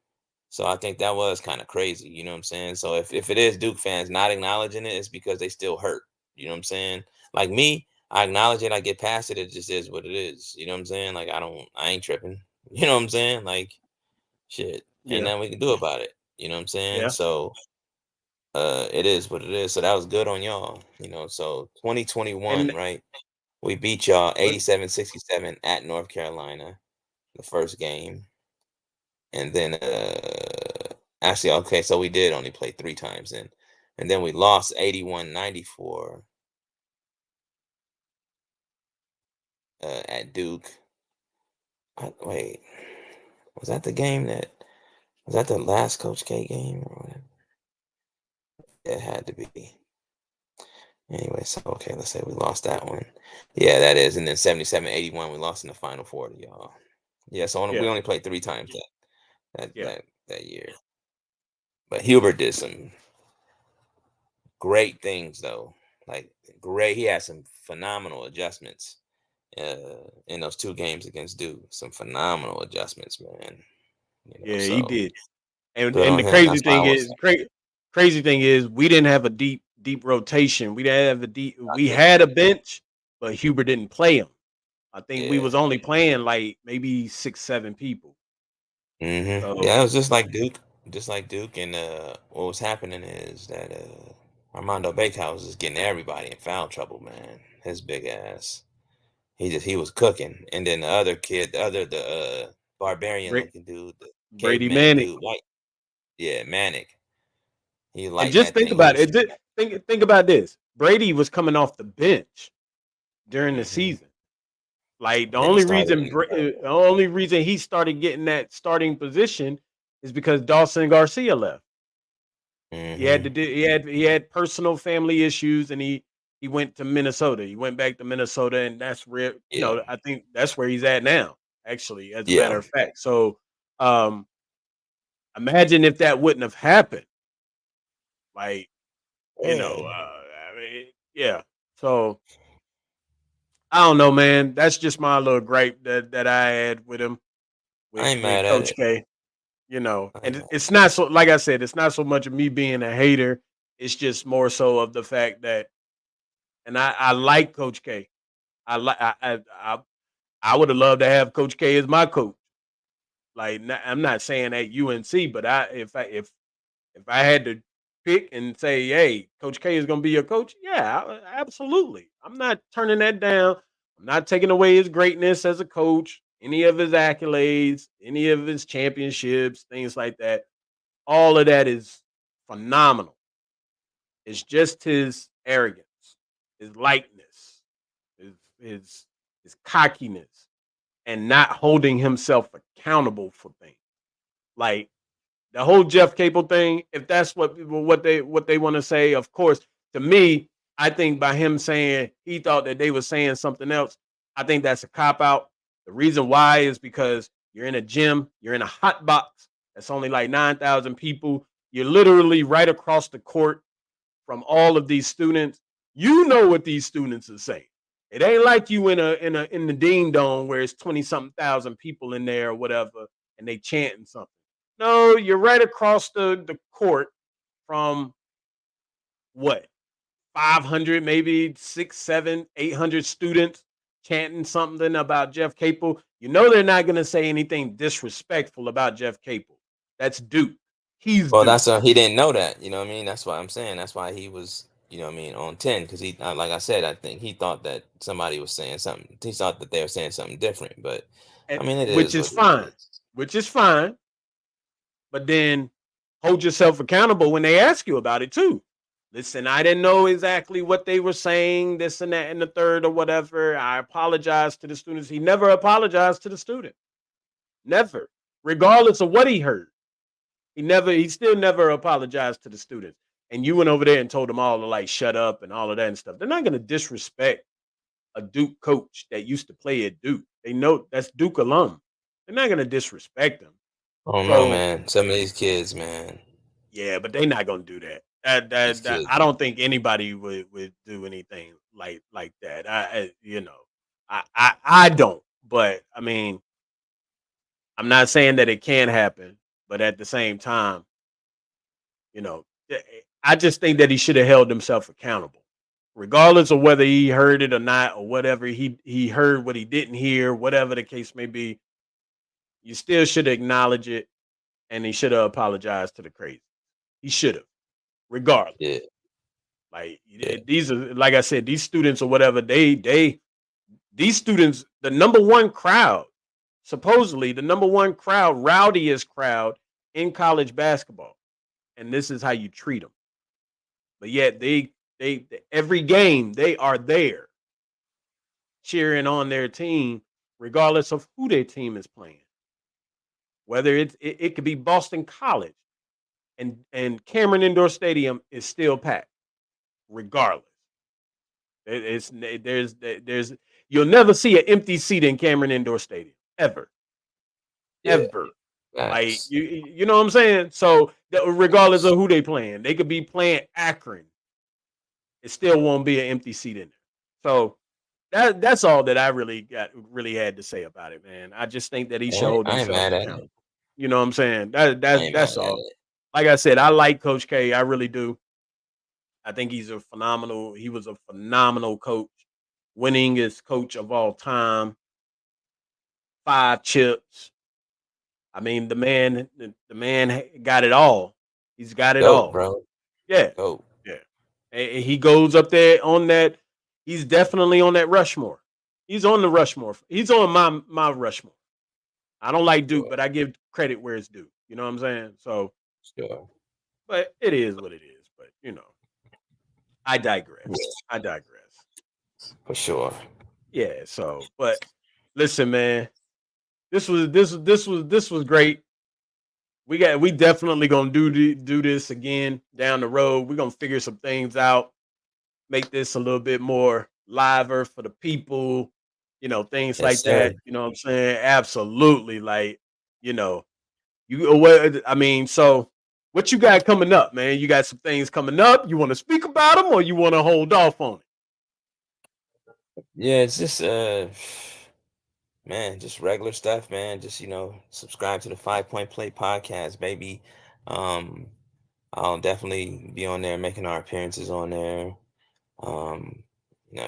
So I think that was kind of crazy. You know what I'm saying? So if it is Duke fans not acknowledging it, it's because they still hurt. You know what I'm saying? Like me, I acknowledge it. I get past it. It just is what it is. You know what I'm saying? Like I ain't tripping. You know what I'm saying? Like shit, ain't Yeah, nothing we can do about it. You know what I'm saying? yeah, So it is what it is. So that was good on y'all. So 2021, and right? We beat y'all but 87-67 at North Carolina, the first game. And then actually okay, so we did only play 3 times then. And then we lost 81-94 at Duke. Wait, was that the game that was that the last Coach K game or whatever? It had to be. Anyway, so okay, let's say we lost that one. Yeah, that is. And then 77-81, we lost in the Final Four to y'all. Yeah, so we Yeah, only played 3 times that yeah, that year. But Hubert did some great things though. Like great, he had some phenomenal adjustments in those 2 games against Duke. Some phenomenal adjustments, man. yeah. He So did. And good and on the him. crazy That's why I thing was is, crazy thing is, we didn't have a deep rotation. We didn't have a deep. not We good. had a bench, but Huber didn't play him. I think we Yeah. was only playing like maybe 6, 7 people. So Yeah, it was just like Duke, and what was happening is that Armando Bakehouse is getting everybody in foul trouble, man. His big ass. He was cooking, and then the other kid, the barbarian Bra- looking dude, the Brady caveman Manning. dude, Manic. He And lighting just that think thing. He about was. it. Think about this. Brady was coming off the bench during the hmm season. Like And then he started. the only reason he started getting that starting position is because Dawson Garcia left. He had to hmm do he had personal family issues, and he went to Minnesota. He went back to Minnesota, and that's where Yeah, I think that's where he's at now. Actually, as a matter yeah. of fact. So um imagine if that wouldn't have happened. Like, Man, I mean, yeah. So I don't know, man. That's just my little gripe that I had with him I ain't with mad at Coach it. K. I ain't And mad. it's not so, like I said, it's not so much of me being a hater. It's just more so of the fact that, and I like Coach K. I like I would have loved to have Coach K as my coach. Like, I'm not saying at UNC, but if I had to pick and say, hey, Coach K is going to be your coach, yeah, absolutely. I'm not turning that down. I'm not taking away his greatness as a coach, any of his accolades, any of his championships, things like that. All of that is phenomenal. It's just his arrogance, his lightness, his his his cockiness, and not holding himself accountable for things. Like the whole Jeff Capel thing, if that's what they want to say, of course, to me, I think by him saying he thought that they were saying something else, I think that's a cop out. The reason why is because you're in a gym, you're in a hot box that's only like 9,000 people. You're literally right across the court from all of these students. You know what these students are saying. It ain't like you in the Dean Dome where it's 20 something thousand people in there or whatever, and they chanting something. No, you're right across the court from what, 500, maybe 6, 7, 800 students chanting something about Jeff Capel. You know they're not going to say anything disrespectful about Jeff Capel. That's Duke. He's Well, Duke. that's he didn't know that. You know what I mean? That's why I'm saying. That's why he was. You know what I mean? On 10, because like I said, I think he thought that somebody was saying something. He thought that they were saying something different. But And, I mean, it which is is what it fine. is. Which is fine. But then hold yourself accountable when they ask you about it too. Listen, I didn't know exactly what they were saying, this and that and the third or whatever. I apologize to the students. He never apologized to the student. Never. Regardless of what he heard. He still never apologized to the students. And you went over there and told them all to like shut up and all of that and stuff. They're not gonna disrespect a Duke coach that used to play at Duke. They know that's Duke alum. They're not gonna disrespect them. I don't know, So man. Some of these kids, man. yeah, but they're not gonna do that. These I kids. don't think anybody would do anything like that. I don't. But I mean, I'm not saying that it can happen, but at the same time, you know, I just think that he should have held himself accountable, regardless of whether he heard it or not, or whatever he heard what he didn't hear, whatever the case may be. You still should acknowledge it, and he should have apologized to the crazy. He should have, regardless. Yeah, Like yeah. these are, like I said, these students or whatever, these students, the number one crowd, supposedly the number one crowd, rowdiest crowd in college basketball, and this is how you treat them. But yet they every game they are there cheering on their team, regardless of who their team is playing. Whether it could be Boston College, and Cameron Indoor Stadium is still packed, regardless. There's you'll never see an empty seat in Cameron Indoor Stadium ever, Yeah, ever. Like facts. you know what I'm saying? So regardless of who they playing, they could be playing Akron, it still won't be an empty seat in there. So that's all that I really had to say about it, man. I just think that he should hold I ain't himself mad at it. accountable. You know what I'm saying? I ain't mad That's at all. it. Like I said, I like Coach K. I really do. I think he was a phenomenal coach, winningest coach of all time, 5 chips. I mean, the man got it all. He's got it Go, all. bro. Yeah, Go. yeah. And he goes up there on that. He's definitely on that Rushmore. He's on the Rushmore. He's on my Rushmore. I don't like Duke, Sure. but I give credit where it's due. You know what I'm saying? So, Sure. but it is what it is. But I digress. Yeah, I digress. for sure. Yeah. So, but listen, man, this was great. We definitely gonna do this again down the road. We're gonna figure some things out, make this a little bit more liver for the people, things Yes, like sir. that. You know what I'm saying? Absolutely. Like, you know, what I mean, so what you got coming up, man? You got some things coming up. You want to speak about them or you want to hold off on it? Yeah, it's just man, just regular stuff, man. Just subscribe to the 5 Point Play podcast, baby. Um, I'll definitely be on there making our appearances on there. Um,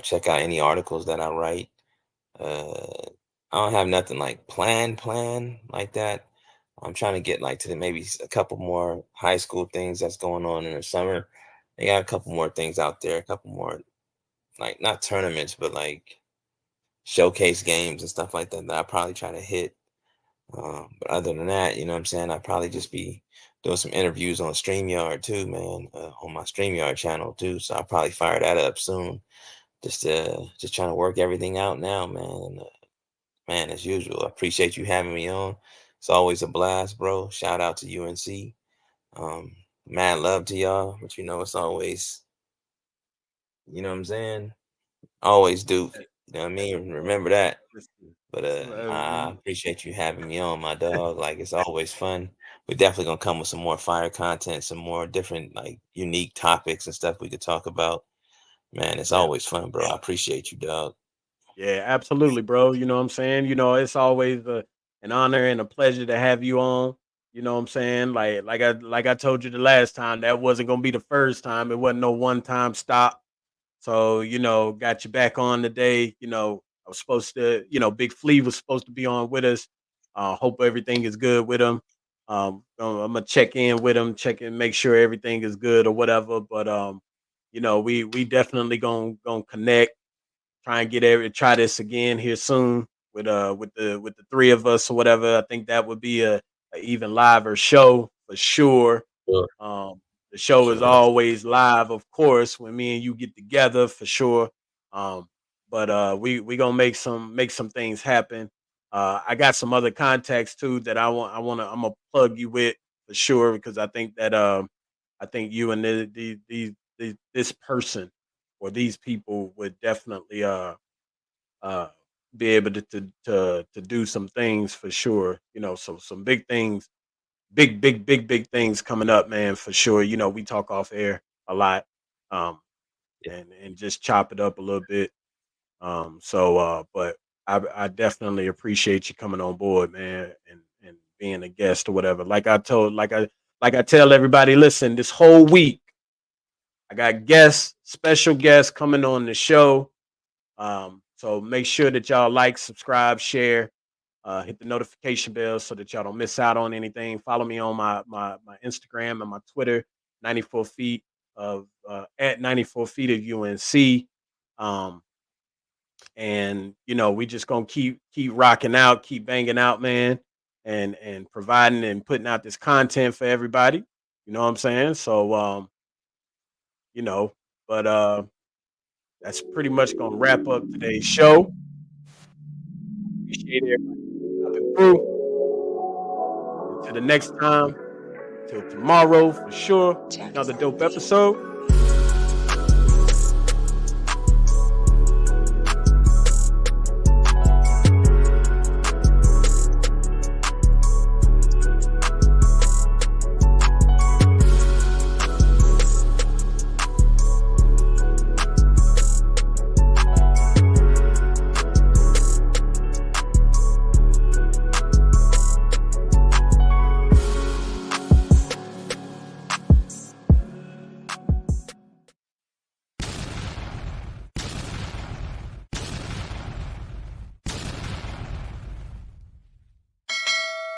check out any articles that I write. Uh, I don't have nothing like plan like that. I'm trying to get like to maybe a couple more high school things that's going on in the summer. They got a couple more things out there, a couple more like not tournaments, but like showcase games and stuff like that that I probably try to hit. But other than that, you know what I'm saying? I'd probably just be doing some interviews on StreamYard too, man, on my StreamYard channel too. So I'll probably fire that up soon. Just trying to work everything out now, man. And, man, as usual, I appreciate you having me on. It's always a blast, bro. Shout out to UNC. Um, mad love to y'all, but it's always, you know what I'm saying? Always Duke. You know what I mean? Remember that. Listen, But I we appreciate you having me on, my dog. Like it's always fun. We're definitely gonna come with some more fire content, some more different like unique topics and stuff we could talk about. Man, it's yeah. always fun, bro. I appreciate you, dog. Yeah, absolutely, bro. You know what I'm saying? It's always an honor and a pleasure to have you on. You know what I'm saying? Like I told you the last time, that wasn't gonna be the first time. It wasn't no one time stop. So, got you back on today. I was supposed to, Big Flea was supposed to be on with us. Hope everything is good with him. I'm gonna check in with him, make sure everything is good or whatever. But we definitely gonna connect, try this again here soon with the three of us or whatever. I think that would be a even liver show for sure. Sure, Um, the show is sure. always live, of course, when me and you get together for sure. Um, but we gonna make some things happen. I got some other contacts too that I'm gonna plug you with for sure because I think you and this person or these people would definitely uh be able to do some things for sure. So some big things, big things coming up, man, for sure. We talk off air a lot, um, Yeah, and just chop it up a little bit. But I definitely appreciate you coming on board, man, and being a guest or whatever. Like I tell everybody, listen, this whole week I got special guests coming on the show. So make sure that y'all like, subscribe, share, hit the notification bell so that y'all don't miss out on anything. Follow me on my Instagram and my Twitter, 94 feet of at 94 feet of UNC. Um, and we just gonna keep rocking out, keep banging out, man, and providing and putting out this content for everybody. You know what I'm saying? So you know, but that's pretty much gonna wrap up today's show. Appreciate everybody stopping through. Until the next time, Until tomorrow, for sure, another dope episode.